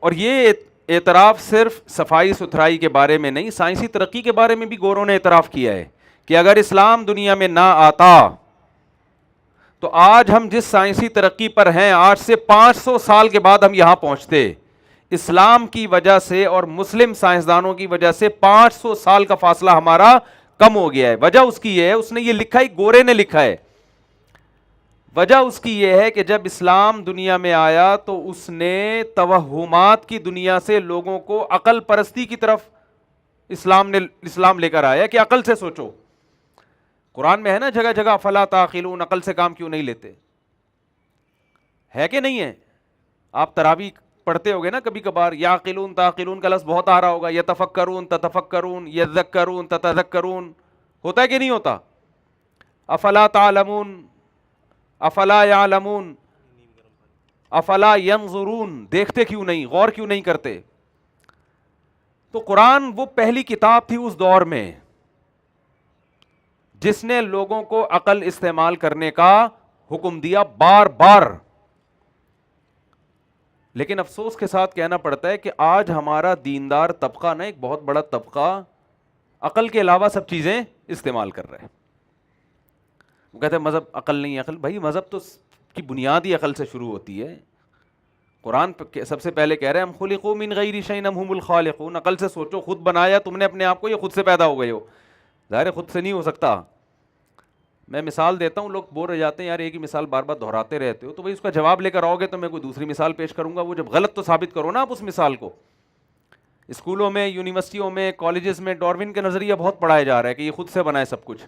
اور یہ اعتراف صرف صفائی ستھرائی کے بارے میں نہیں، سائنسی ترقی کے بارے میں بھی گوروں نے اعتراف کیا ہے کہ اگر اسلام دنیا میں نہ آتا تو آج ہم جس سائنسی ترقی پر ہیں، آج سے 500 سال کے بعد ہم یہاں پہنچتے۔ اسلام کی وجہ سے اور مسلم سائنسدانوں کی وجہ سے 500 سال کا فاصلہ ہمارا کم ہو گیا ہے۔ وجہ اس کی یہ ہے، اس نے یہ لکھا ہے، گورے نے لکھا ہے، وجہ اس کی یہ ہے کہ جب اسلام دنیا میں آیا تو اس نے توہمات کی دنیا سے لوگوں کو عقل پرستی کی طرف اسلام لے کر آیا کہ عقل سے سوچو۔ قرآن میں ہے نا جگہ جگہ افلا تعقلون، عقل سے کام کیوں نہیں لیتے، ہے کہ نہیں ہے؟ آپ تراویح پڑھتے ہوگے نا کبھی کبھار، یعقلون تعقلون کا لفظ بہت آ رہا ہوگا، یتفکرون تتفکرون، یذکرون تتذکرون، ہوتا ہے کہ نہیں ہوتا؟ افلا تعلمون، افلا یعلمون، افلا ینظرون، دیکھتے کیوں نہیں، غور کیوں نہیں کرتے؟ تو قرآن وہ پہلی کتاب تھی اس دور میں جس نے لوگوں کو عقل استعمال کرنے کا حکم دیا بار بار۔ لیکن افسوس کے ساتھ کہنا پڑتا ہے کہ آج ہمارا دیندار طبقہ نا، ایک بہت بڑا طبقہ، عقل کے علاوہ سب چیزیں استعمال کر رہے ہیں۔ وہ کہتے ہیں مذہب عقل نہیں ہے۔ عقل بھائی، مذہب تو کی بنیاد ہی عقل سے شروع ہوتی ہے۔ قرآن سب سے پہلے کہہ رہے ہیں ہم خلقوا من غیر شیء ام هم الخالقون، عقل سے سوچو، خود بنایا تم نے اپنے آپ کو، یہ خود سے پیدا ہو گئے ہو؟ ظاہر خود سے نہیں ہو سکتا۔ میں مثال دیتا ہوں، لوگ بور ہو جاتے ہیں یار ایک ہی مثال بار بار دہراتے رہتے ہو، تو بھائی اس کا جواب لے کر آؤ گے تو میں کوئی دوسری مثال پیش کروں گا، وہ جب غلط تو ثابت کرو نا آپ اس مثال کو۔ اسکولوں میں، یونیورسٹیوں میں، کالجز میں ڈارون کا نظریہ بہت پڑھایا جا رہا ہے کہ یہ خود سے بنائے سب کچھ۔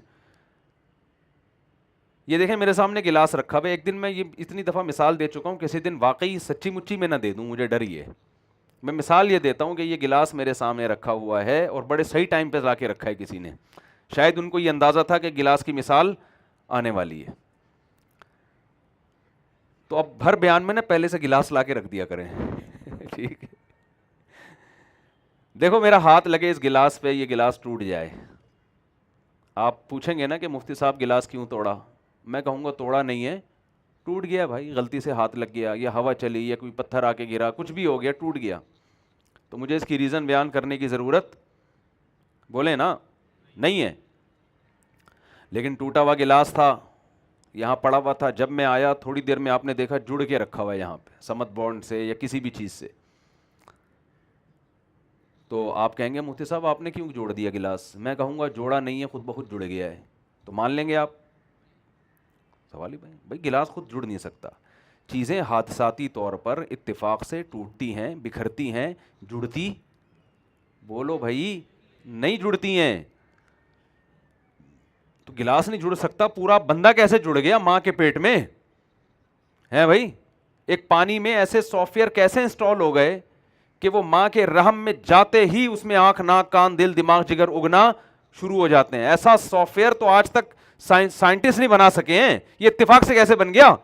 یہ دیکھیں میرے سامنے گلاس رکھا ہوا ہے، ایک دن میں یہ اتنی دفعہ مثال دے چکا ہوں، کسی دن واقعی سچی مچی میں نہ دے دوں، مجھے ڈر ہی ہے۔ میں مثال یہ دیتا ہوں کہ یہ گلاس میرے سامنے رکھا ہوا ہے اور بڑے صحیح ٹائم پہ لا کے رکھا ہے کسی نے، شاید ان کو یہ اندازہ تھا کہ گلاس کی مثال آنے والی ہے، تو اب ہر بیان میں نا پہلے سے گلاس لا کے رکھ دیا کریں ٹھیک ہے؟ دیکھو میرا ہاتھ لگے اس گلاس پہ، یہ گلاس ٹوٹ جائے، آپ پوچھیں گے نا کہ مفتی صاحب گلاس کیوں توڑا؟ میں کہوں گا توڑا نہیں ہے، ٹوٹ گیا بھائی، غلطی سے ہاتھ لگ گیا، یا ہوا چلی، یا کوئی پتھر آ کے گرا، کچھ بھی ہو گیا، ٹوٹ گیا، تو مجھے اس کی ریزن بیان کرنے کی ضرورت بولے نا نہیں ہے۔ لیکن ٹوٹا ہوا گلاس تھا، یہاں پڑا ہوا تھا، جب میں آیا تھوڑی دیر میں آپ نے دیکھا جڑ کے رکھا ہوا ہے یہاں پہ سمت بانڈ سے یا کسی بھی چیز سے، تو آپ کہیں گے مفتی صاحب آپ نے کیوں جوڑ دیا گلاس؟ میں کہوں گا جوڑا نہیں ہے، خود بخود جڑ گیا ہے، تو مان لیں گے آپ؟ سوال ہی بھائی گلاس خود جڑ نہیں سکتا، چیزیں حادثاتی طور پر اتفاق سے ٹوٹتی ہیں، بکھرتی ہیں، جڑتی بولو بھائی نہیں جڑتی ہیں۔ تو گلاس نہیں جڑ سکتا، پورا بندہ کیسے جڑ گیا ماں کے پیٹ میں ہے بھائی؟ ایک پانی میں ایسے سافٹ ویئر کیسے انسٹال ہو گئے کہ وہ ماں کے رحم میں جاتے ہی اس میں آنکھ، ناک، کان، دل، دماغ، جگر اگنا شروع ہو جاتے ہیں؟ ایسا سافٹ ویئر تو آج تک سائنٹسٹ نہیں بنا سکے ہیں، یہ اتفاق سے کیسے بن گیا؟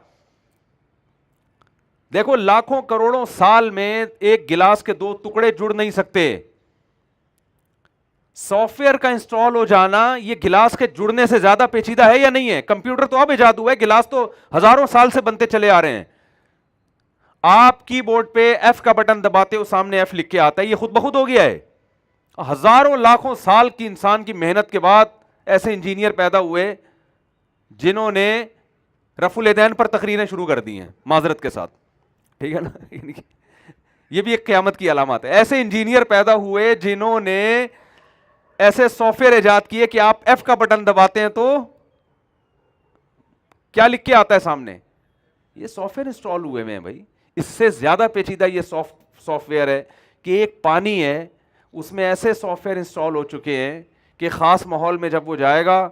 دیکھو لاکھوں کروڑوں سال میں ایک گلاس کے دو ٹکڑے جڑ نہیں سکتے، سافٹ ویئر کا انسٹال ہو جانا یہ گلاس کے جڑنے سے زیادہ پیچیدہ ہے یا نہیں ہے؟ کمپیوٹر تو اب ایجاد ہوا ہے، گلاس تو ہزاروں سال سے بنتے چلے آ رہے ہیں۔ آپ کی بورڈ پہ ایف کا بٹن دباتے ہو، سامنے ایف لکھ کے آتا ہے، یہ خود بخود ہو گیا ہے؟ ہزاروں لاکھوں سال کی انسان کی محنت کے بعد ایسے انجینئر پیدا ہوئے جنہوں نے رفع الیدین پر تقریریں شروع کر دی ہیں، معذرت کے ساتھ، ٹھیک ہے نا؟ یہ بھی ایک قیامت کی علامات ہے۔ ایسے انجینئر پیدا ہوئے جنہوں نے ایسے سافٹ ویئر ایجاد کیے کہ آپ ایف کا بٹن دباتے ہیں تو کیا لکھ کے آتا ہے سامنے؟ یہ سافٹ ویئر انسٹال ہوئے ہیں بھائی۔ اس سے زیادہ پیچیدہ یہ سافٹ ویئر ہے کہ ایک پانی ہے، اس میں ایسے سافٹ ویئر انسٹال ہو چکے ہیں کہ خاص ماحول میں جب وہ جائے گا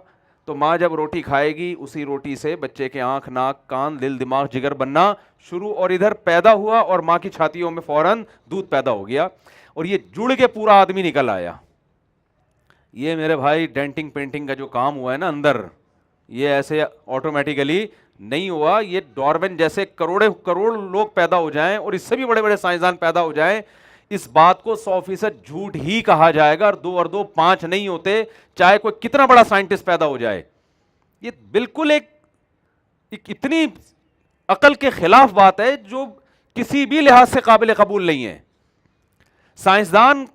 تو ماں جب روٹی کھائے گی اسی روٹی سے بچے کے آنکھ، ناک، کان، دل، دماغ، جگر بننا شروع، اور ادھر پیدا ہوا اور ماں کی چھاتیوں میں فوراً دودھ پیدا ہو گیا، اور یہ جڑ کے پورا آدمی نکل آیا۔ یہ میرے بھائی ڈینٹنگ پینٹنگ کا جو کام ہوا ہے نا اندر، یہ ایسے آٹومیٹیکلی نہیں ہوا، یہ ڈارون جیسے کروڑ لوگ پیدا ہو جائیں اور اس سے بھی بڑے بڑے سائنسدان پیدا ہو جائیں، اس بات کو 100% جھوٹ ہی کہا جائے گا، اور 2 اور 2 5 نہیں ہوتے، چاہے کوئی کتنا بڑا سائنٹسٹ پیدا ہو جائے۔ یہ بالکل ایک اتنی عقل کے خلاف بات ہے جو کسی بھی لحاظ سے قابل قبول نہیں ہے۔ سائنسدان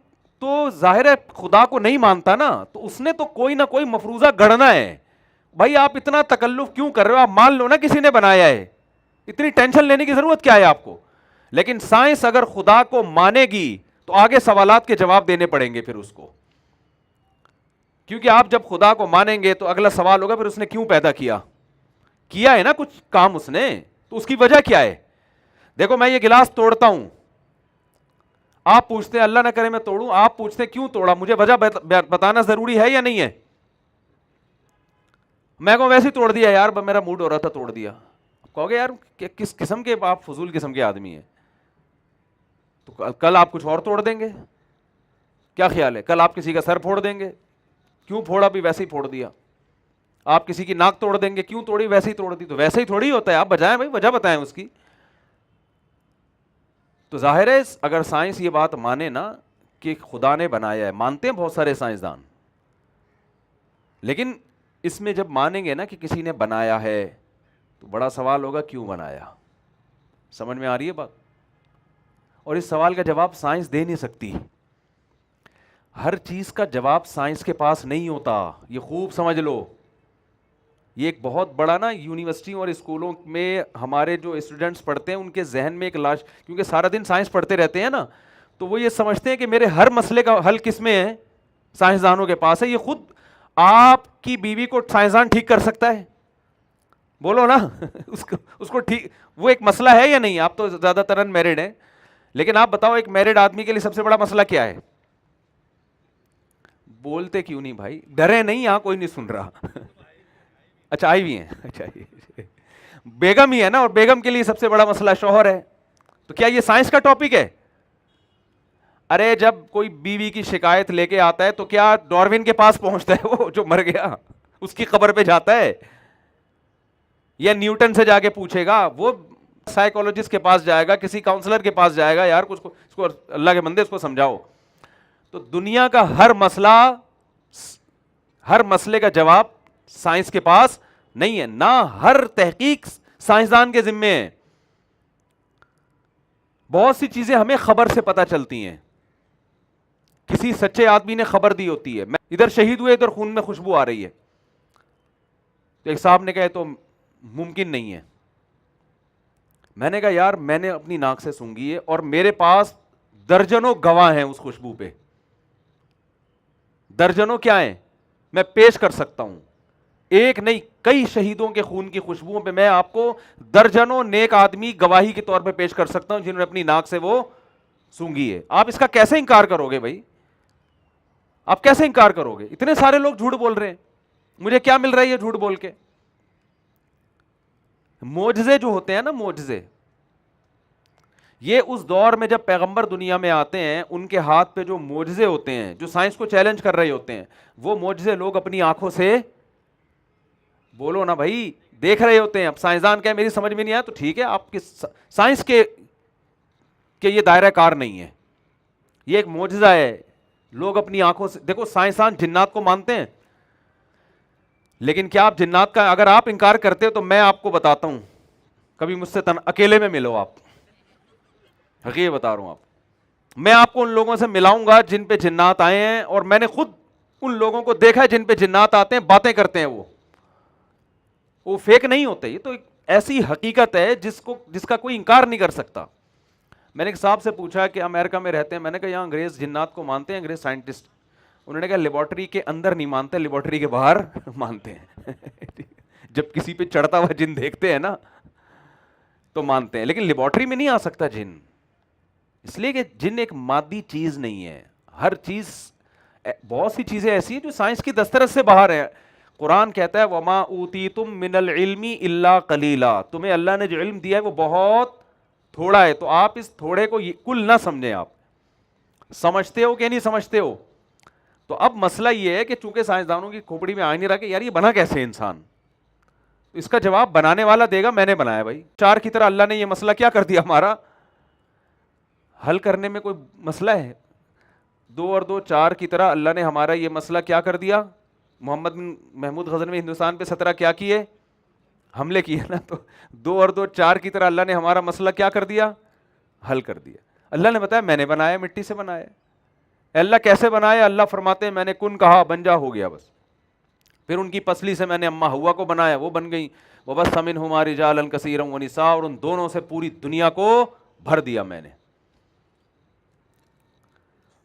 تو ظاہر ہے خدا کو نہیں مانتا نا, تو اس نے تو کوئی نہ کوئی مفروضہ گڑنا ہے. بھائی آپ اتنا تکلف کیوں کر رہے ہو, آپ مان لو نا کسی نے بنایا ہے, اتنی ٹینشن لینے کی ضرورت کیا ہے آپ کو. لیکن سائنس اگر خدا کو مانے گی تو آگے سوالات کے جواب دینے پڑیں گے پھر اس کو, کیونکہ آپ جب خدا کو مانیں گے تو اگلا سوال ہوگا پھر اس نے کیوں پیدا کیا ہے نا کچھ کام اس نے, تو اس کی وجہ کیا ہے. دیکھو میں یہ گلاس توڑتا ہوں, آپ پوچھتے ہیں اللہ نہ کرے میں توڑوں, آپ پوچھتے ہیں کیوں توڑا, مجھے وجہ بتانا ضروری ہے یا نہیں ہے. میں کہوں ویسے ہی توڑ دیا یار, میرا موڈ ہو رہا تھا توڑ دیا. کہو گے یار کس قسم کے آپ فضول قسم کے آدمی ہیں, تو کل آپ کچھ اور توڑ دیں گے. کیا خیال ہے, کل آپ کسی کا سر پھوڑ دیں گے, کیوں پھوڑا بھی ویسے ہی پھوڑ دیا. آپ کسی کی ناک توڑ دیں گے, کیوں توڑی ویسے ہی توڑ دی, تو ویسے ہی تھوڑی ہوتا ہے. آپ بجائیں بھائی وجہ بتائیں اس کی. تو ظاہر ہے اگر سائنس یہ بات مانے نا کہ خدا نے بنایا ہے, مانتے ہیں بہت سارے سائنسدان, لیکن اس میں جب مانیں گے نا کہ کسی نے بنایا ہے تو بڑا سوال ہوگا کیوں بنایا. سمجھ میں آ رہی ہے بات. اور اس سوال کا جواب سائنس دے نہیں سکتی. ہر چیز کا جواب سائنس کے پاس نہیں ہوتا, یہ خوب سمجھ لو. یہ ایک بہت بڑا نا یونیورسٹیوں اور اسکولوں میں ہمارے جو اسٹوڈنٹس پڑھتے ہیں ان کے ذہن میں ایک لاش, کیونکہ سارا دن سائنس پڑھتے رہتے ہیں نا, تو وہ یہ سمجھتے ہیں کہ میرے ہر مسئلے کا حل کس میں ہے, سائنسدانوں کے پاس ہے. یہ خود آپ کی بیوی کو سائنسدان ٹھیک کر سکتا ہے, بولو نا اس کو ٹھیک, وہ ایک مسئلہ ہے یا نہیں. آپ تو زیادہ تر ان میرڈ ہیں, لیکن آپ بتاؤ ایک میرڈ آدمی کے لیے سب سے بڑا مسئلہ کیا ہے. بولتے کیوں نہیں بھائی, ڈرے نہیں, یہاں کوئی نہیں سن رہا. اچھا آئی بھی ہیں, اچھا بیگم ہی ہے نا, اور بیگم کے لیے سب سے بڑا مسئلہ شوہر ہے. تو کیا یہ سائنس کا ٹاپک ہے. ارے جب کوئی بیوی کی شکایت لے کے آتا ہے تو کیا ڈاروین کے پاس پہنچتا ہے, وہ جو مر گیا اس کی قبر پہ جاتا ہے, یا نیوٹن سے جا کے پوچھے گا, وہ سائیکولوجسٹ کے پاس جائے گا, کسی کاؤنسلر کے پاس جائے گا, یار اس کو اللہ کے بندے اس کو سمجھاؤ. تو دنیا کا ہر مسئلہ, ہر مسئلے کا جواب سائنس کے پاس نہیں ہے, نہ ہر تحقیق سائنسدان کے ذمے ہے. بہت سی چیزیں ہمیں خبر سے پتہ چلتی ہیں, کسی سچے آدمی نے خبر دی ہوتی ہے, میں ادھر شہید ہوئے ادھر خون میں خوشبو آ رہی ہے, تو ایک صاحب نے کہا تو ممکن نہیں ہے. میں نے کہا یار میں نے اپنی ناک سے سونگھی ہے اور میرے پاس درجنوں گواہ ہیں اس خوشبو پہ, درجنوں کیا ہیں, میں پیش کر سکتا ہوں. ایک نہیں کئی شہیدوں کے خون کی خوشبوؤں پہ میں آپ کو درجنوں نیک آدمی گواہی کے طور پہ پیش کر سکتا ہوں جنہوں نے اپنی ناک سے وہ سونگھی ہے. آپ اس کا کیسے انکار کرو گے بھائی, آپ کیسے انکار کرو گے. اتنے سارے لوگ جھوٹ بول رہے ہیں, مجھے کیا مل رہا ہے یہ جھوٹ بول کے. معجزے جو ہوتے ہیں نا, معجزے, یہ اس دور میں جب پیغمبر دنیا میں آتے ہیں ان کے ہاتھ پہ جو معجزے ہوتے ہیں, جو سائنس کو چیلنج کر رہے ہوتے ہیں, وہ معجزے لوگ اپنی آنکھوں سے, بولو نا بھائی, دیکھ رہے ہوتے ہیں. اب سائنسدان کہے میری سمجھ میں نہیں آیا, تو ٹھیک ہے, آپ کی سائنس کے یہ دائرہ کار نہیں ہے, یہ ایک معجزہ ہے. لوگ اپنی آنکھوں سے دیکھو, سائنسدان جنات کو مانتے ہیں, لیکن کیا آپ جنات کا اگر آپ انکار کرتے ہو تو میں آپ کو بتاتا ہوں, کبھی مجھ سے اکیلے میں ملو آپ, حقیقت بتا رہا ہوں آپ, میں آپ کو ان لوگوں سے ملاؤں گا جن پہ جنات آئے ہیں, اور میں نے خود ان لوگوں کو دیکھا ہے جن پہ جنات آتے ہیں, باتیں کرتے ہیں, وہ فیک نہیں ہوتے. یہ تو ایک ایسی حقیقت ہے جس کا کوئی انکار نہیں کر سکتا. میں نے ایک صاحب سے پوچھا کہ امریکہ میں رہتے ہیں, میں نے کہا یہاں انگریز جنات کو مانتے ہیں, انگریز سائنٹسٹ. انہوں نے کہا لیبارٹری کے اندر نہیں مانتے, لیبارٹری کے باہر مانتے ہیں. جب کسی پہ چڑھتا ہوا جن دیکھتے ہیں نا تو مانتے ہیں, لیکن لیبارٹری میں نہیں آ سکتا جن, اس لیے کہ جن ایک مادی چیز نہیں ہے. ہر چیز, بہت سی چیزیں ایسی ہیں جو سائنس کی دسترس سے باہر ہیں. قرآن کہتا ہے وما اوتیتم من العلم الا قلیلا, تمہیں اللہ نے جو علم دیا ہے وہ بہت تھوڑا ہے. تو آپ اس تھوڑے کو کل نہ سمجھیں, آپ سمجھتے ہو کہ نہیں سمجھتے ہو. تو اب مسئلہ یہ ہے کہ چونکہ سائنسدانوں کی کھوپڑی میں آ نہیں رہا کہ یار یہ بنا کیسے انسان, اس کا جواب بنانے والا دے گا, میں نے بنایا. بھائی چار کی طرح اللہ نے یہ مسئلہ کیا کر دیا, ہمارا حل کرنے میں کوئی مسئلہ ہے. 2 اور 2 4 کی طرح اللہ نے ہمارا یہ مسئلہ کیا کر دیا. محمد بن محمود غزنوی ہندوستان پہ 17 کیا کیے, حملے کیے نا, تو 2 اور 2 4 کی طرح اللہ نے ہمارا مسئلہ کیا کر دیا, حل کر دیا. اللہ نے بتایا میں نے بنایا، مٹی سے بنایا. اللہ کیسے بنایا؟ اللہ فرماتے ہیں میں نے کن کہا بن جا، ہو گیا بس. پھر ان کی پسلی سے میں نے اماں ہوا کو بنایا، وہ بن گئی. وَبَثَّ مِنْهُمَا رِجَالًا كَثِيرًا وَنِسَاءً، اور ان دونوں سے پوری دنیا کو بھر دیا میں نے.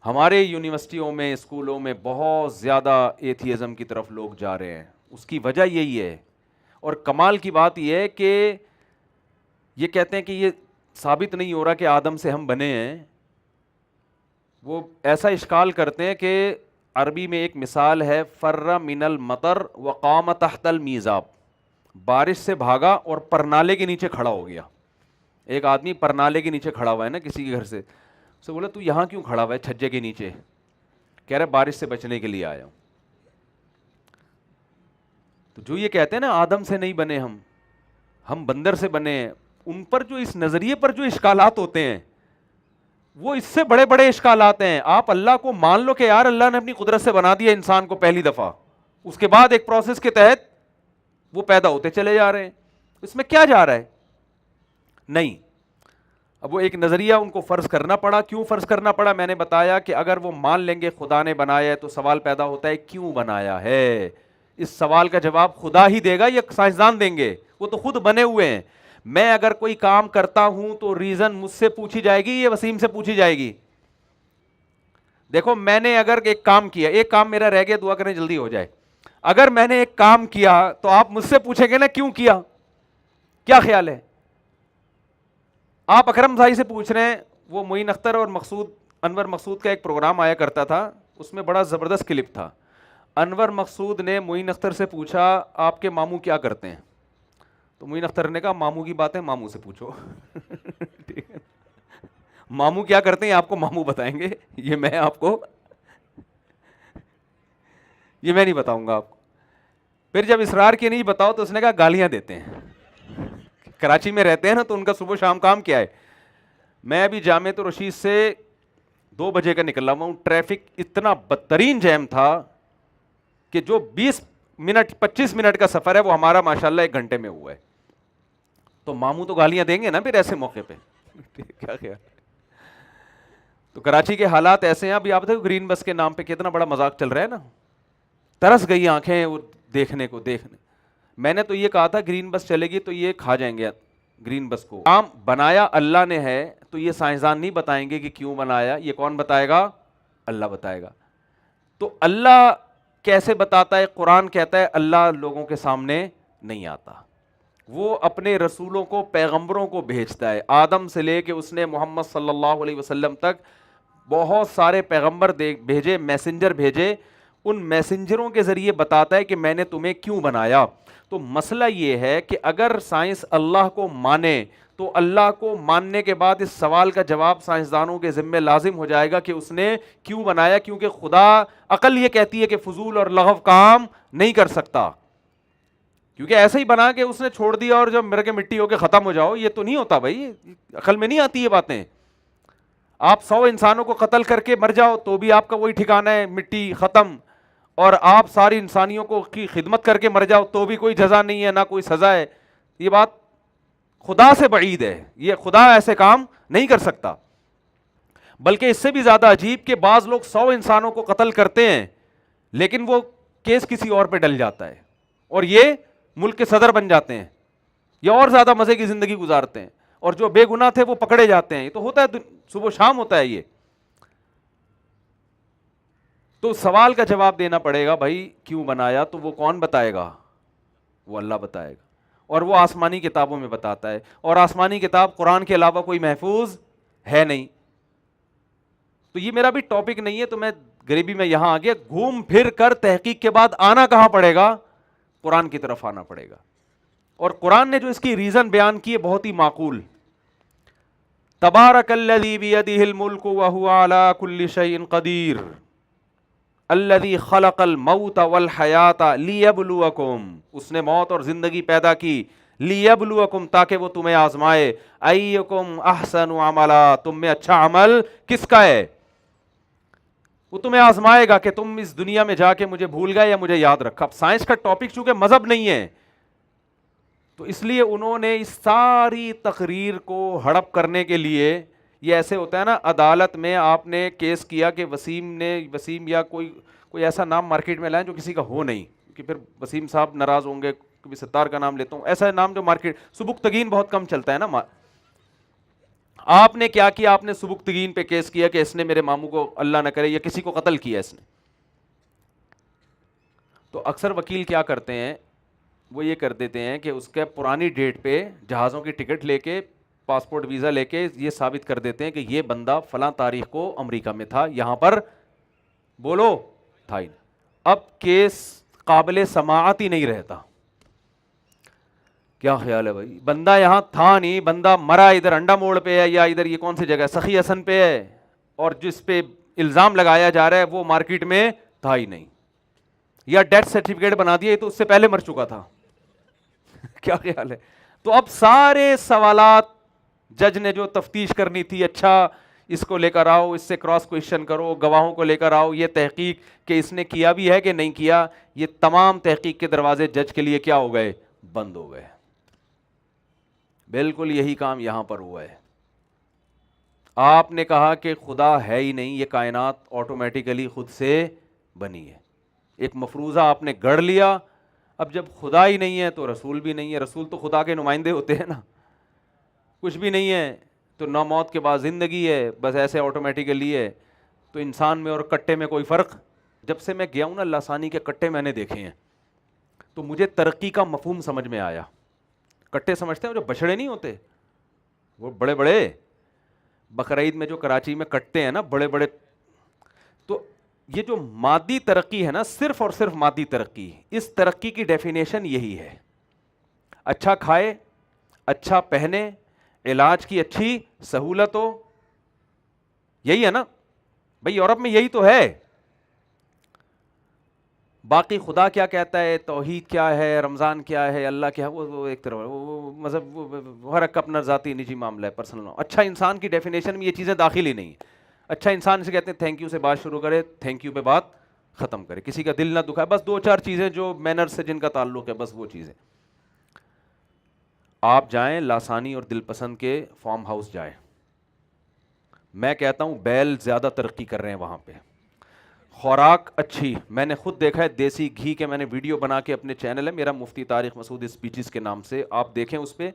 ہمارے یونیورسٹیوں میں، اسکولوں میں بہت زیادہ ایتھیزم کی طرف لوگ جا رہے ہیں. اس کی وجہ یہی ہے. اور کمال کی بات یہ ہے کہ یہ کہتے ہیں کہ یہ ثابت نہیں ہو رہا کہ آدم سے ہم بنے ہیں. وہ ایسا اشکال کرتے ہیں کہ عربی میں ایک مثال ہے، فر من المطر وقام تحت المیزاب، بارش سے بھاگا اور پرنالے کے نیچے کھڑا ہو گیا. ایک آدمی پرنالے کے نیچے کھڑا ہوا ہے نا کسی کے گھر سے، اسے بولا تو یہاں کیوں کھڑا ہوا ہے چھجے کے نیچے؟ کہہ رہا بارش سے بچنے کے لیے آیا ہوں. تو جو یہ کہتے ہیں نا آدم سے نہیں بنے ہم بندر سے بنے ہیں، ان پر جو اس نظریے پر جو اشکالات ہوتے ہیں وہ اس سے بڑے بڑے اشکالات ہیں. آپ اللہ کو مان لو کہ یار اللہ نے اپنی قدرت سے بنا دیا انسان کو پہلی دفعہ، اس کے بعد ایک پروسیس کے تحت وہ پیدا ہوتے چلے جا رہے ہیں، اس میں کیا جا رہا ہے؟ نہیں. اب وہ ایک نظریہ ان کو فرض کرنا پڑا. کیوں فرض کرنا پڑا؟ میں نے بتایا کہ اگر وہ مان لیں گے خدا نے بنایا ہے تو سوال پیدا ہوتا ہے کیوں بنایا ہے. اس سوال کا جواب خدا ہی دے گا یا سائنسدان دیں گے؟ وہ تو خود بنے ہوئے ہیں. میں اگر کوئی کام کرتا ہوں تو ریزن مجھ سے پوچھی جائے گی یا وسیم سے پوچھی جائے گی؟ دیکھو میں نے اگر ایک کام کیا، ایک کام میرا رہ گیا، دعا کریں جلدی ہو جائے. اگر میں نے ایک کام کیا تو آپ مجھ سے پوچھیں گے نا کیوں کیا؟ کیا خیال ہے؟ آپ اکرم بھائی سے پوچھ رہے ہیں، وہ معین اختر اور انور مقصود کا ایک پروگرام آیا کرتا تھا، اس میں بڑا زبردست کلپ تھا. انور مقصود نے معین اختر سے پوچھا آپ کے ماموں کیا کرتے ہیں؟ تو معین اختر نے کہا ماموں کی باتیں ماموں سے پوچھو. ٹھیک ہے، ماموں کیا کرتے ہیں آپ کو ماموں بتائیں گے، یہ میں نہیں بتاؤں گا آپ کو. پھر جب اصرار کی نہیں بتاؤ تو اس نے کہا گالیاں دیتے ہیں. کراچی میں رہتے ہیں نا تو ان کا صبح شام کام کیا ہے. میں ابھی جامعۃ الرشید سے 2 بجے کا نکلا ہوا ہوں، ٹریفک اتنا بدترین جیم تھا کہ جو 25 منٹ کا سفر ہے وہ ہمارا ماشاءاللہ 1 گھنٹے میں ہوا ہے. تو ماموں تو گالیاں دیں گے نا پھر ایسے موقع پہ. کیا خیال؟ تو کراچی کے حالات ایسے ہیں. ابھی آپ دیکھو گرین بس کے نام پہ کتنا بڑا مذاق چل رہا ہے نا، ترس گئی آنکھیں وہ دیکھنے. میں نے تو یہ کہا تھا گرین بس چلے گی تو یہ کھا جائیں گے گرین بس کو. کام بنایا اللہ نے ہے تو یہ سائنسدان نہیں بتائیں گے کہ کیوں بنایا، یہ کون بتائے گا؟ اللہ بتائے گا. تو اللہ کیسے بتاتا ہے؟ قرآن کہتا ہے اللہ لوگوں کے سامنے نہیں آتا، وہ اپنے رسولوں کو، پیغمبروں کو بھیجتا ہے. آدم سے لے کے اس نے محمد صلی اللہ علیہ وسلم تک بہت سارے پیغمبر بھیجے، میسنجر بھیجے. ان میسنجروں کے ذریعے بتاتا ہے کہ میں نے تمہیں کیوں بنایا. تو مسئلہ یہ ہے کہ اگر سائنس اللہ کو مانے تو اللہ کو ماننے کے بعد اس سوال کا جواب سائنسدانوں کے ذمہ لازم ہو جائے گا کہ اس نے کیوں بنایا. کیونکہ خدا، عقل یہ کہتی ہے کہ فضول اور لغو کام نہیں کر سکتا، کیونکہ ایسے ہی بنا کے اس نے چھوڑ دیا اور جب مرے مٹی ہو کے ختم ہو جاؤ، یہ تو نہیں ہوتا بھائی، عقل میں نہیں آتی یہ باتیں. آپ 100 انسانوں کو قتل کر کے مر جاؤ تو بھی آپ کا وہی ٹھکانہ ہے، مٹی، ختم. اور آپ ساری انسانیوں کو کی خدمت کر کے مر جاؤ تو بھی کوئی جزا نہیں ہے، نہ کوئی سزا ہے. یہ بات خدا سے بعید ہے، یہ خدا ایسے کام نہیں کر سکتا. بلکہ اس سے بھی زیادہ عجیب کہ بعض لوگ 100 انسانوں کو قتل کرتے ہیں لیکن وہ کیس کسی اور پہ ڈل جاتا ہے اور یہ ملک کے صدر بن جاتے ہیں یا اور زیادہ مزے کی زندگی گزارتے ہیں، اور جو بے گناہ تھے وہ پکڑے جاتے ہیں. یہ تو ہوتا ہے، صبح شام ہوتا ہے یہ. تو سوال کا جواب دینا پڑے گا بھائی کیوں بنایا. تو وہ کون بتائے گا؟ وہ اللہ بتائے گا، اور وہ آسمانی کتابوں میں بتاتا ہے. اور آسمانی کتاب قرآن کے علاوہ کوئی محفوظ ہے نہیں. تو یہ میرا بھی ٹاپک نہیں ہے، تو میں غریبی میں یہاں آ گیا. گھوم پھر کر تحقیق کے بعد آنا کہاں پڑے گا؟ قرآن کی طرف آنا پڑے گا. اور قرآن نے جو اس کی ریزن بیان کی ہے بہت ہی معقول. تبارک الذی بیدہ الملک وہو علی کل شیء قدیر الذی خلق الموت والحیات لیبلوکم. اس نے موت اور زندگی پیدا کی لیبلوکم، تاکہ وہ تمہیں آزمائے. ایکم احسن عملا، تم میں اچھا عمل کس کا ہے. وہ تمہیں آزمائے گا کہ تم اس دنیا میں جا کے مجھے بھول گئے یا مجھے یاد رکھا. اب سائنس کا ٹاپک چونکہ مذہب نہیں ہے تو اس لیے انہوں نے اس ساری تقریر کو ہڑپ کرنے کے لیے یہ ایسے ہوتا ہے نا, عدالت میں آپ نے کیس کیا کہ وسیم یا کوئی ایسا نام مارکیٹ میں لائیں جو کسی کا ہو نہیں, کہ پھر وسیم صاحب ناراض ہوں گے, کبھی ستار کا نام لیتا ہوں, ایسا نام جو مارکیٹ, سبکتگین بہت کم چلتا ہے نا. آپ نے کیا کیا, آپ نے سبکتگین پہ کیس کیا کہ اس نے میرے ماموں کو اللہ نہ کرے یا کسی کو قتل کیا اس نے. تو اکثر وکیل کیا کرتے ہیں, وہ یہ کر دیتے ہیں کہ اس کے پرانی ڈیٹ پہ جہازوں کی ٹکٹ لے کے, پاسپورٹ ویزا لے کے یہ ثابت کر دیتے ہیں کہ یہ بندہ فلاں تاریخ کو امریکہ میں تھا, یہاں پر بولو تھا ہی. اب کیس قابل سماعت ہی نہیں رہتا. کیا خیال ہے بھائی, بندہ یہاں تھا نہیں, بندہ مرا ادھر انڈا موڑ پہ ہے, یا ادھر یہ کون سی جگہ سخی حسن پہ ہے, اور جس پہ الزام لگایا جا رہا ہے وہ مارکیٹ میں تھا ہی نہیں, یا ڈیتھ سرٹیفکیٹ بنا دیا, یہ تو اس سے پہلے مر چکا تھا. کیا خیال ہے. تو اب سارے سوالات جج نے جو تفتیش کرنی تھی, اچھا اس کو لے کر آؤ, اس سے کراس کوشچن کرو, گواہوں کو لے کر آؤ, یہ تحقیق کہ اس نے کیا بھی ہے کہ نہیں کیا, یہ تمام تحقیق کے دروازے جج کے لیے کیا ہو گئے, بند ہو گئے. بالکل یہی کام یہاں پر ہوا ہے. آپ نے کہا کہ خدا ہے ہی نہیں, یہ کائنات آٹومیٹیکلی خود سے بنی ہے, ایک مفروضہ آپ نے گڑھ لیا. اب جب خدا ہی نہیں ہے تو رسول بھی نہیں ہے, رسول تو خدا کے نمائندے ہوتے ہیں نا. کچھ بھی نہیں ہے تو نہ موت کے بعد زندگی ہے, بس ایسے آٹومیٹیکلی ہے. تو انسان میں اور کٹے میں کوئی فرق, جب سے میں گیا ہوں نا لاسانی کے کٹے میں نے دیکھے ہیں, تو مجھے ترقی کا مفہوم سمجھ میں آیا. کٹے سمجھتے ہیں جو بچڑے نہیں ہوتے, وہ بڑے بڑے بقرعید میں جو کراچی میں کٹتے ہیں نا بڑے بڑے. تو یہ جو مادی ترقی ہے نا, صرف اور صرف مادی ترقی, اس ترقی کی ڈیفینیشن یہی ہے, اچھا کھائے, اچھا پہنے, علاج کی اچھی سہولت ہو, یہی ہے نا بھائی, یورپ میں یہی تو ہے. باقی خدا کیا کہتا ہے, توحید کیا ہے, رمضان کیا ہے, اللہ کیا ہے, وہ ایک طرف وہ مذہب, ہر ایک اپنا ذاتی نجی معاملہ ہے, پرسنل. اچھا انسان کی ڈیفینیشن میں یہ چیزیں داخل ہی نہیں. اچھا انسان سے کہتے ہیں تھینک یو سے بات شروع کرے, تھینک یو پہ بات ختم کرے, کسی کا دل نہ دکھائے, بس 2-4 چیزیں جو مینر سے جن کا تعلق ہے, بس وہ چیزیں. آپ جائیں لاسانی اور دل پسند کے فارم ہاؤس جائیں, میں کہتا ہوں بیل زیادہ ترقی کر رہے ہیں وہاں پہ, خوراک اچھی. میں نے خود دیکھا ہے, دیسی گھی کے میں نے ویڈیو بنا کے اپنے چینل ہے میرا, مفتی طارق مسعود اسپیچز کے نام سے, آپ دیکھیں اس پہ,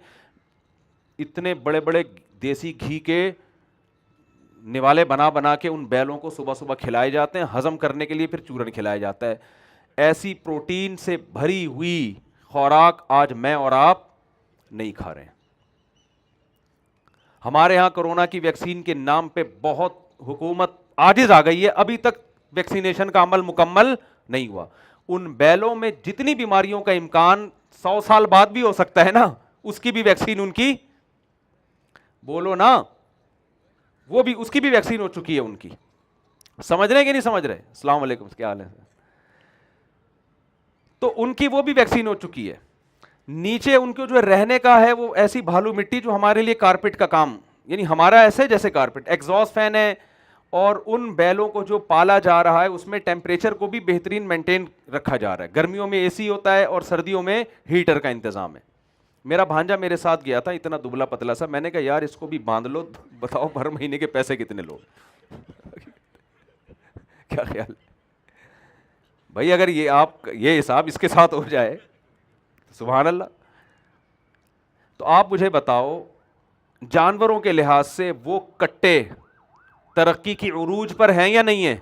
اتنے بڑے بڑے دیسی گھی کے نوالے بنا کے ان بیلوں کو صبح صبح کھلائے جاتے ہیں, ہضم کرنے کے لیے پھر چورن کھلایا جاتا ہے. ایسی پروٹین سے بھری ہوئی خوراک آج میں اور آپ نہیں کھا رہے ہیں. ہمارے ہاں کرونا کی ویکسین کے نام پہ بہت حکومت عاجز آ گئی ہے, ابھی تک ویکسینیشن کا عمل مکمل نہیں ہوا. ان بیلوں میں جتنی بیماریوں کا امکان 100 سال بعد بھی ہو سکتا ہے نا, اس کی بھی ویکسین ان کی, بولو نا, وہ بھی اس کی بھی ویکسین ہو چکی ہے ان کی. سمجھ رہے کہ نہیں سمجھ رہے؟ السلام علیکم, کیا حال ہے؟ تو ان کی وہ بھی ویکسین ہو چکی ہے. نیچے ان کو جو رہنے کا ہے وہ ایسی بھالو مٹی جو ہمارے لیے کارپیٹ کا کام, یعنی ہمارا ایسے جیسے کارپیٹ, ایگزاسٹ فین ہے. اور ان بیلوں کو جو پالا جا رہا ہے اس میں ٹیمپریچر کو بھی بہترین مینٹین رکھا جا رہا ہے. گرمیوں میں اے سی ہوتا ہے اور سردیوں میں ہیٹر کا انتظام ہے. میرا بھانجا میرے ساتھ گیا تھا, اتنا دبلا پتلا سا, میں نے کہا یار اس کو بھی باندھ لو, بتاؤ ہر مہینے کے پیسے کتنے لو. کیا خیال بھائی, اگر یہ آپ یہ حساب اس کے ساتھ ہو جائے, سبحان اللہ. تو آپ مجھے بتاؤ, جانوروں کے لحاظ سے وہ کٹے ترقی کی عروج پر ہیں یا نہیں ہیں؟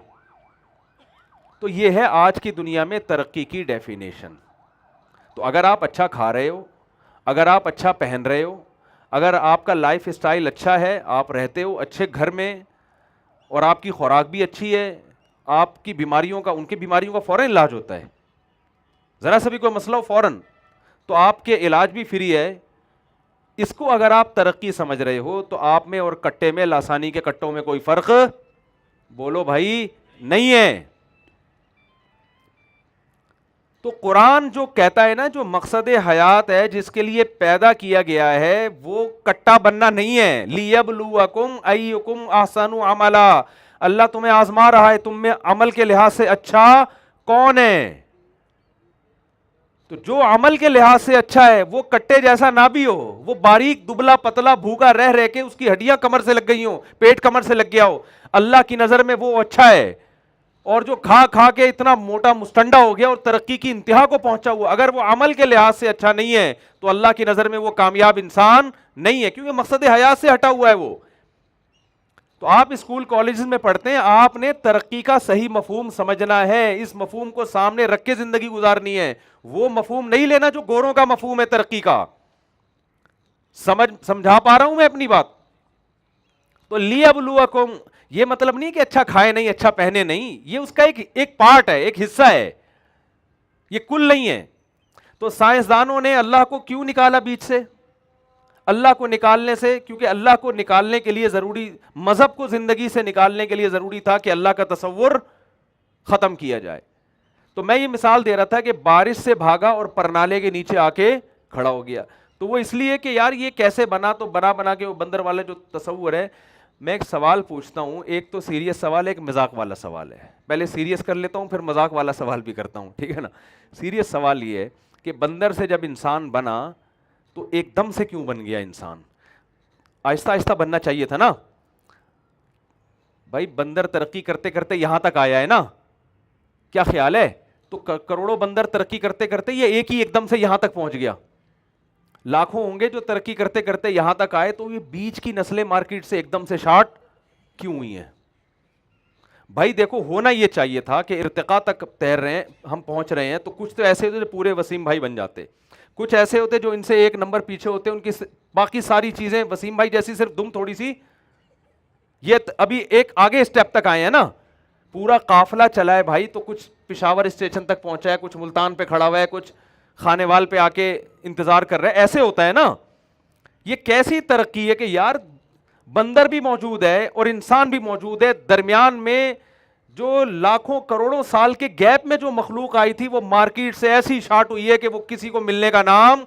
تو یہ ہے آج کی دنیا میں ترقی کی ڈیفینیشن. تو اگر آپ اچھا کھا رہے ہو, اگر آپ اچھا پہن رہے ہو, اگر آپ کا لائف اسٹائل اچھا ہے, آپ رہتے ہو اچھے گھر میں, اور آپ کی خوراک بھی اچھی ہے, آپ کی بیماریوں کا, ان کی بیماریوں کا فوراً علاج ہوتا ہے, ذرا سا بھی کوئی مسئلہ ہو فوراً, تو آپ کے علاج بھی فری ہے. اس کو اگر آپ ترقی سمجھ رہے ہو تو آپ میں اور کٹے میں, لاسانی کے کٹوں میں کوئی فرق, بولو بھائی, نہیں ہے. تو قرآن جو کہتا ہے نا, جو مقصد حیات ہے جس کے لیے پیدا کیا گیا ہے, وہ کٹا بننا نہیں ہے. لیبلوکم ایکم احسن عملا, اللہ تمہیں آزما رہا ہے, تم میں عمل کے لحاظ سے اچھا کون ہے. تو جو عمل کے لحاظ سے اچھا ہے وہ کٹے جیسا نہ بھی ہو, وہ باریک دبلا پتلا بھوکا رہ رہ کے اس کی ہڈیاں کمر سے لگ گئی ہوں, پیٹ کمر سے لگ گیا ہو, اللہ کی نظر میں وہ اچھا ہے. اور جو کھا کھا کے اتنا موٹا مستنڈا ہو گیا اور ترقی کی انتہا کو پہنچا ہوا, اگر وہ عمل کے لحاظ سے اچھا نہیں ہے تو اللہ کی نظر میں وہ کامیاب انسان نہیں ہے, کیونکہ مقصد حیات سے ہٹا ہوا ہے وہ. تو آپ اسکول کالجز میں پڑھتے ہیں, آپ نے ترقی کا صحیح مفہوم سمجھنا ہے, اس مفہوم کو سامنے رکھ کے زندگی گزارنی ہے, وہ مفہوم نہیں لینا جو گوروں کا مفہوم ہے ترقی کا. سمجھا پا رہا ہوں میں اپنی بات؟ تو لیبلوکم, یہ مطلب نہیں کہ اچھا کھائے نہیں, اچھا پہنے نہیں, یہ اس کا ایک پارٹ ہے, ایک حصہ ہے, یہ کل نہیں ہے. تو سائنسدانوں نے اللہ کو کیوں نکالا بیچ سے؟ اللہ کو نکالنے سے, کیونکہ اللہ کو نکالنے کے لیے ضروری, مذہب کو زندگی سے نکالنے کے لیے ضروری تھا کہ اللہ کا تصور ختم کیا جائے. تو میں یہ مثال دے رہا تھا کہ بارش سے بھاگا اور پرنالے کے نیچے آ کے کھڑا ہو گیا, تو وہ اس لیے کہ یار یہ کیسے بنا, تو بنا کے وہ بندر والا جو تصور ہے. میں ایک سوال پوچھتا ہوں, ایک تو سیریس سوال ہے, ایک مذاق والا سوال ہے. پہلے سیریس کر لیتا ہوں, پھر مذاق والا سوال بھی کرتا ہوں, ٹھیک ہے نا. سیریس سوال یہ ہے کہ بندر سے جب انسان بنا تو ایک دم سے کیوں بن گیا انسان؟ آہستہ آہستہ بننا چاہیے تھا نا بھائی. بندر ترقی کرتے کرتے یہاں تک آیا ہے نا, کیا خیال ہے؟ تو کروڑوں بندر ترقی کرتے کرتے یہ ایک ہی ایک دم سے یہاں تک پہنچ گیا. لاکھوں ہوں گے جو ترقی کرتے کرتے یہاں تک آئے, تو یہ بیچ کی نسلیں مارکیٹ سے ایک دم سے شارٹ کیوں ہوئی ہیں؟ بھائی دیکھو, ہونا یہ چاہیے تھا کہ ارتقاء تک تیر رہے ہیں, ہم پہنچ رہے ہیں, تو کچھ تو ایسے ہوتے جو پورے وسیم بھائی بن جاتے, کچھ ایسے ہوتے جو ان سے ایک نمبر پیچھے ہوتے, ان کی باقی ساری چیزیں وسیم بھائی جیسی, صرف دم تھوڑی سی, یہ ابھی ایک آگے اسٹیپ تک آئے ہیں نا. پورا قافلہ چلا ہے بھائی, تو کچھ پشاور اسٹیشن تک پہنچا ہے, کچھ ملتان پہ کھڑا ہوا ہے, کچھ خانے وال پہ آ کے انتظار کر رہا ہے, ایسے ہوتا ہے نا. یہ کیسی ترقی ہے کہ یار بندر بھی موجود ہے اور انسان بھی موجود ہے, درمیان میں جو لاکھوں کروڑوں سال کے گیپ میں جو مخلوق آئی تھی وہ مارکیٹ سے ایسی شارٹ ہوئی ہے کہ وہ کسی کو ملنے کا نام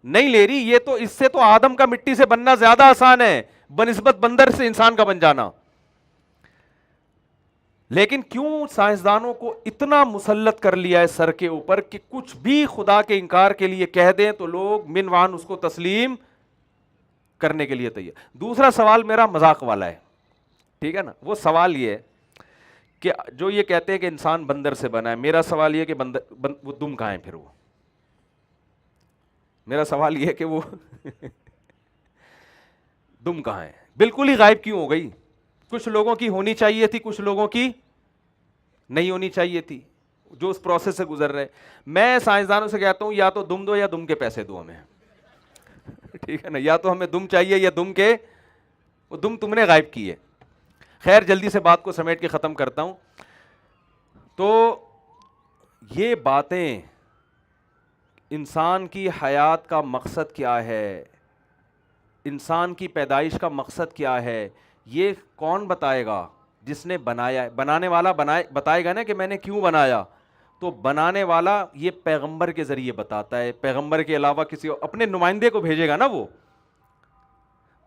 نہیں لے رہی. یہ تو اس سے تو آدم کا مٹی سے بننا زیادہ آسان ہے بنسبت بندر سے انسان کا بن جانا. لیکن کیوں سائنسدانوں کو اتنا مسلط کر لیا ہے سر کے اوپر کہ کچھ بھی خدا کے انکار کے لیے کہہ دیں تو لوگ من وان اس کو تسلیم کرنے کے لیے تیار. دوسرا سوال میرا مذاق والا ہے, ٹھیک ہے نا. وہ سوال یہ ہے کہ جو یہ کہتے ہیں کہ انسان بندر سے بنا ہے, میرا سوال یہ ہے کہ وہ دم کہاں ہے پھر؟ وہ میرا سوال یہ ہے کہ وہ دم کہاں ہے؟ بالکل ہی غائب کیوں ہو گئی؟ کچھ لوگوں کی ہونی چاہیے تھی, کچھ لوگوں کی نہیں ہونی چاہیے تھی, جو اس پروسیس سے گزر رہے. میں سائنسدانوں سے کہتا ہوں یا تو دم دو یا دم کے پیسے دو ہمیں, ٹھیک ہے نا. یا تو ہمیں دم چاہیے یا دم کے, وہ دم تم نے غائب کی ہے. خیر جلدی سے بات کو سمیٹ کے ختم کرتا ہوں. تو یہ باتیں, انسان کی حیات کا مقصد کیا ہے, انسان کی پیدائش کا مقصد کیا ہے, یہ کون بتائے گا؟ جس نے بنایا ہے. بنانے والا بتائے گا نا کہ میں نے کیوں بنایا, تو بنانے والا یہ پیغمبر کے ذریعے بتاتا ہے, پیغمبر کے علاوہ کسی اپنے نمائندے کو بھیجے گا نا وہ.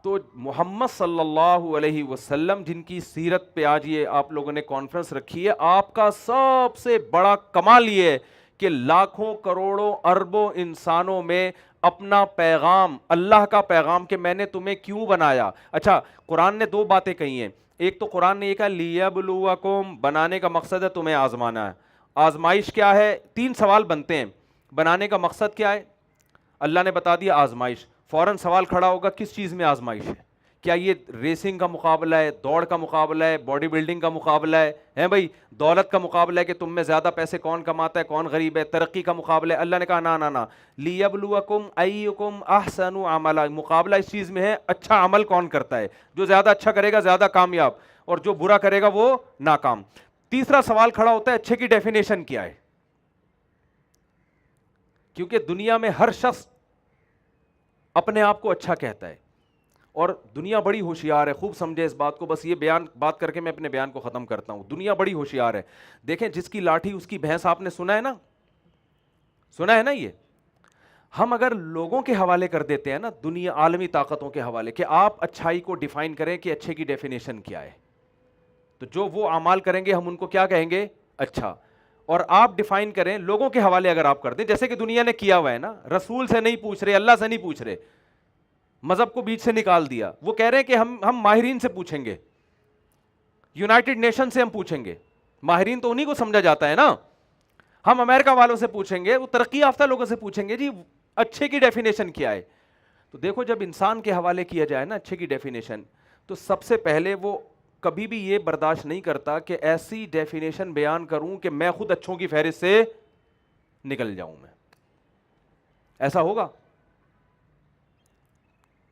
تو محمد صلی اللہ علیہ وسلم جن کی سیرت پہ آج یہ آپ لوگوں نے کانفرنس رکھی ہے, آپ کا سب سے بڑا کمال یہ ہے کہ لاکھوں کروڑوں اربوں انسانوں میں اپنا پیغام, اللہ کا پیغام کہ میں نے تمہیں کیوں بنایا. اچھا قرآن نے دو باتیں کہی ہیں. ایک تو قرآن نے یہ کہا لیبلوکم, بنانے کا مقصد ہے تمہیں آزمانا ہے. آزمائش کیا ہے؟ تین سوال بنتے ہیں. بنانے کا مقصد کیا ہے؟ اللہ نے بتا دیا آزمائش. فوراً سوال کھڑا ہوگا کس چیز میں آزمائش ہے؟ کیا یہ ریسنگ کا مقابلہ ہے, دوڑ کا مقابلہ ہے, باڈی بلڈنگ کا مقابلہ ہے بھائی, دولت کا مقابلہ ہے کہ تم میں زیادہ پیسے کون کماتا ہے کون غریب ہے, ترقی کا مقابلہ ہے؟ اللہ نے کہا نا, لیبلوکم ایکم احسن عملا, مقابلہ اس چیز میں ہے اچھا عمل کون کرتا ہے, جو زیادہ اچھا کرے گا زیادہ کامیاب, اور جو برا کرے گا وہ ناکام. تیسرا سوال کھڑا ہوتا ہے اچھے کی ڈیفینیشن کیا ہے, کیونکہ دنیا میں ہر شخص اپنے آپ کو اچھا کہتا ہے, اور دنیا بڑی ہوشیار ہے, خوب سمجھے اس بات کو. بس یہ بات کر کے میں اپنے بیان کو ختم کرتا ہوں. دنیا بڑی ہوشیار ہے. دیکھیں جس کی لاٹھی اس کی بھینس, آپ نے سنا ہے نا یہ. ہم اگر لوگوں کے حوالے کر دیتے ہیں نا, دنیا عالمی طاقتوں کے حوالے, کہ آپ اچھائی کو ڈیفائن کریں کہ اچھے کی ڈیفینیشن کیا ہے, تو جو وہ اعمال کریں گے ہم ان کو کیا کہیں گے؟ اچھا. اور آپ ڈیفائن کریں لوگوں کے حوالے اگر آپ کر دیں, جیسے کہ دنیا نے کیا ہوا ہے نا, رسول سے نہیں پوچھ رہے, اللہ سے نہیں پوچھ رہے, مذہب کو بیچ سے نکال دیا. وہ کہہ رہے ہیں کہ ہم ماہرین سے پوچھیں گے, یونائٹڈ نیشن سے ہم پوچھیں گے. ماہرین تو انہی کو سمجھا جاتا ہے نا. ہم امریکہ والوں سے پوچھیں گے, وہ ترقی یافتہ لوگوں سے پوچھیں گے جی اچھے کی ڈیفینیشن کیا ہے. تو دیکھو جب انسان کے حوالے کیا جائے نا اچھے کی ڈیفینیشن, تو سب سے پہلے وہ کبھی بھی یہ برداشت نہیں کرتا کہ ایسی ڈیفینیشن بیان کروں کہ میں خود اچھوں کی فہرست سے نکل جاؤں. میں ایسا ہوگا؟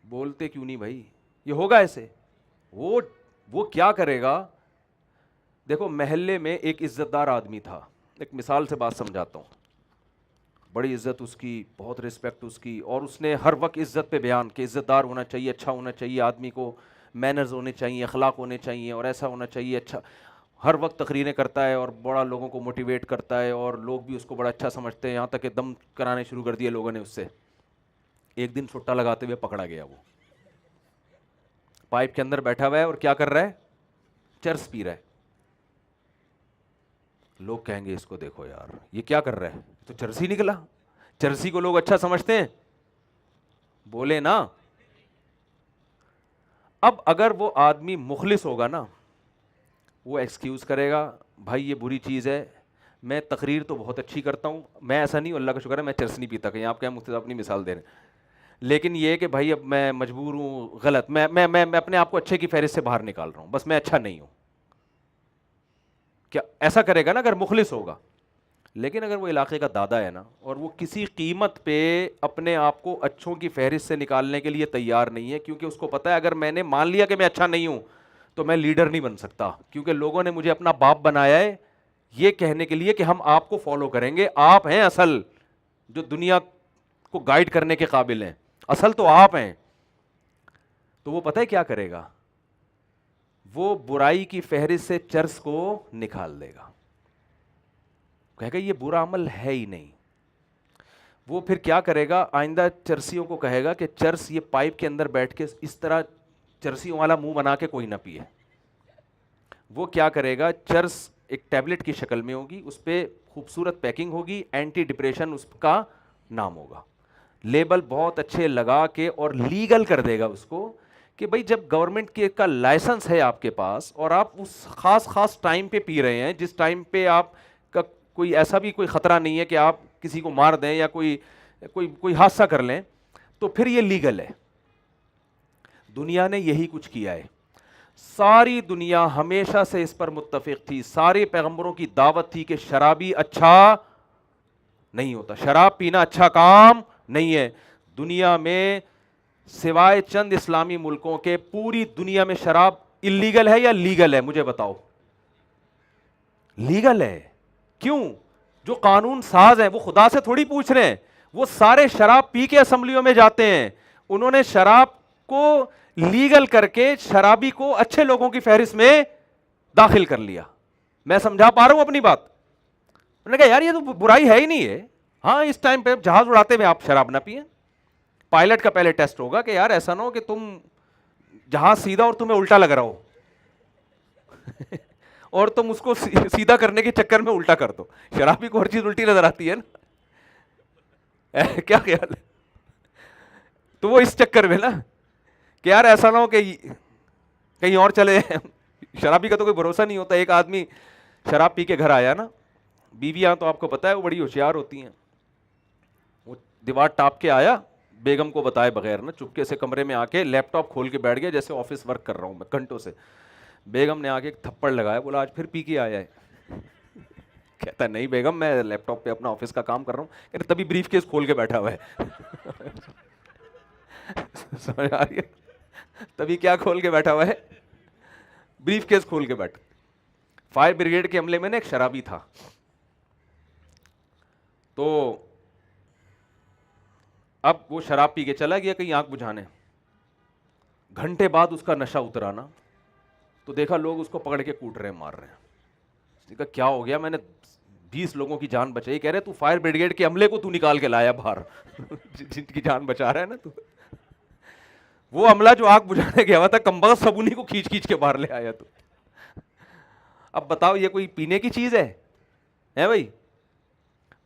بولتے کیوں نہیں بھائی, یہ ہوگا ایسے. وہ کیا کرے گا؟ دیکھو محلے میں ایک عزت دار آدمی تھا, ایک مثال سے بات سمجھاتا ہوں. بڑی عزت اس کی, بہت رسپیکٹ اس کی, اور اس نے ہر وقت عزت پہ بیان کہ عزت دار ہونا چاہیے, اچھا ہونا چاہیے, آدمی کو مینرز ہونے چاہیے, اخلاق ہونے چاہیے, اور ایسا ہونا چاہیے. اچھا, ہر وقت تقریریں کرتا ہے اور بڑا لوگوں کو موٹیویٹ کرتا ہے, اور لوگ بھی اس کو بڑا اچھا سمجھتے ہیں, یہاں تک کہ دم کرانے شروع کر دیے لوگوں نے اس سے. ایک دن چھٹا لگاتے ہوئے پکڑا گیا. وہ پائپ کے اندر بیٹھا ہوا ہے اور کیا کر رہا ہے؟ چرس پی رہا ہے. لوگ کہیں گے اس کو دیکھو یار یہ کیا کر رہا ہے, تو چرسی نکلا. چرسی کو لوگ اچھا سمجھتے ہیں, بولے نا. اب اگر وہ آدمی مخلص ہوگا نا, وہ ایکسکیوز کرے گا, بھائی یہ بری چیز ہے, میں تقریر تو بہت اچھی کرتا ہوں, میں ایسا نہیں ہوں, اللہ کا شکر ہے میں چرس نہیں پیتا. کہیں آپ کیا مفتی صاحب اپنی مثال دے رہے ہیں, لیکن یہ کہ بھائی اب میں مجبور ہوں, غلط, میں اپنے آپ کو اچھے کی فہرست سے باہر نکال رہا ہوں, بس میں اچھا نہیں ہوں. کیا ایسا کرے گا نا اگر مخلص ہوگا؟ لیکن اگر وہ علاقے کا دادا ہے نا, اور وہ کسی قیمت پہ اپنے آپ کو اچھوں کی فہرست سے نکالنے کے لیے تیار نہیں ہے, کیونکہ اس کو پتا ہے اگر میں نے مان لیا کہ میں اچھا نہیں ہوں تو میں لیڈر نہیں بن سکتا, کیونکہ لوگوں نے مجھے اپنا باپ بنایا ہے یہ کہنے کے لیے کہ ہم آپ کو فالو کریں گے, آپ ہیں اصل جو دنیا کو گائیڈ کرنے کے قابل ہیں, اصل تو آپ ہیں. تو وہ پتہ ہے کیا کرے گا؟ وہ برائی کی فہرست سے چرس کو نکال دے گا, کہے گا یہ برا عمل ہے ہی نہیں. وہ پھر کیا کرے گا؟ آئندہ چرسیوں کو کہے گا کہ چرس یہ پائپ کے اندر بیٹھ کے اس طرح چرسیوں والا منہ بنا کے کوئی نہ پیے. وہ کیا کرے گا؟ چرس ایک ٹیبلٹ کی شکل میں ہوگی, اس پہ خوبصورت پیکنگ ہوگی, اینٹی ڈپریشن اس کا نام ہوگا, لیبل بہت اچھے لگا کے, اور لیگل کر دے گا اس کو کہ بھائی جب گورنمنٹ کے کا لائسنس ہے آپ کے پاس, اور آپ اس خاص ٹائم پہ پی رہے ہیں جس ٹائم پہ آپ کا کوئی ایسا بھی کوئی خطرہ نہیں ہے کہ آپ کسی کو مار دیں یا کوئی حادثہ کر لیں, تو پھر یہ لیگل ہے. دنیا نے یہی کچھ کیا ہے, ساری دنیا ہمیشہ سے اس پر متفق تھی, سارے پیغمبروں کی دعوت تھی کہ شرابی اچھا نہیں ہوتا, شراب پینا اچھا کام نہیں ہے. دنیا میں سوائے چند اسلامی ملکوں کے پوری دنیا میں شراب انلیگل ہے یا لیگل ہے؟ مجھے بتاؤ. لیگل ہے. کیوں؟ جو قانون ساز ہیں وہ خدا سے تھوڑی پوچھ رہے ہیں, وہ سارے شراب پی کے اسمبلیوں میں جاتے ہیں, انہوں نے شراب کو لیگل کر کے شرابی کو اچھے لوگوں کی فہرست میں داخل کر لیا. میں سمجھا پا رہا ہوں اپنی بات؟ انہوں نے کہا یار یہ تو برائی ہے ہی نہیں ہے. ہاں اس ٹائم پہ جہاز اڑاتے ہوئے آپ شراب نہ پئیں, پائلٹ کا پہلے ٹیسٹ ہوگا کہ یار ایسا نہ ہو کہ تم جہاز سیدھا اور تمہیں الٹا لگ رہا ہو اور تم اس کو سیدھا کرنے کے چکر میں الٹا کر دو. شرابی کو ہر چیز الٹی نظر آتی ہے نا, کیا خیال ہے؟ تو وہ اس چکر میں نا کہ یار ایسا نہ ہو کہ کہیں اور چلے. شرابی کا تو کوئی بھروسہ نہیں ہوتا. ایک آدمی شراب پی کے گھر آیا نا, بیویاں تو آپ کو پتا ہے وہ بڑی ہوشیار ہوتی ہیں, وہ دیوار ٹاپ کے آیا بیگم کو بتائے بغیر نا, چپکے سے کمرے میں آ کے لیپ ٹاپ کھول کے بیٹھ گیا جیسے آفس ورک کر رہا ہوں میں گھنٹوں سے. بیگم نے آ کے ایک تھپڑ لگایا, بولا آج پھر پی کے آیا ہے؟ کہتا ہے نہیں بیگم میں لیپ ٹاپ پہ اپنا آفس کا کام کر رہا ہوں. کہتے تبھی بریف کیس کھول کے بیٹھا ہوا ہے. سمجھ آ رہی ہے؟ تبھی کیا کھول کے بیٹھا ہوا ہے؟ بریف کیس کھول کے بیٹھا. فائر بریگیڈ کے عملے میں نا ایک شرابی تھا, تو اب وہ شراب پی کے چلا گیا کہیں آنکھ بجھانے. گھنٹے بعد اس کا نشہ اترا نا, تو دیکھا لوگ اس کو پکڑ کے کوٹ رہے ہیں, مار رہے ہیں. اس نے کہا کیا ہو گیا؟ میں نے 20 لوگوں کی جان بچائی. کہہ رہے تو فائر بریگیڈ کے عملے کو تو نکال کے لایا باہر جن کی جان بچا رہا ہے نا تو. وہ عملہ جو آگ بجھانے گیا ہوا تھا کم بخت سب انہیں کو کھینچ کے باہر لے آیا. تو اب بتاؤ یہ کوئی پینے کی چیز ہے؟ ہے بھائی.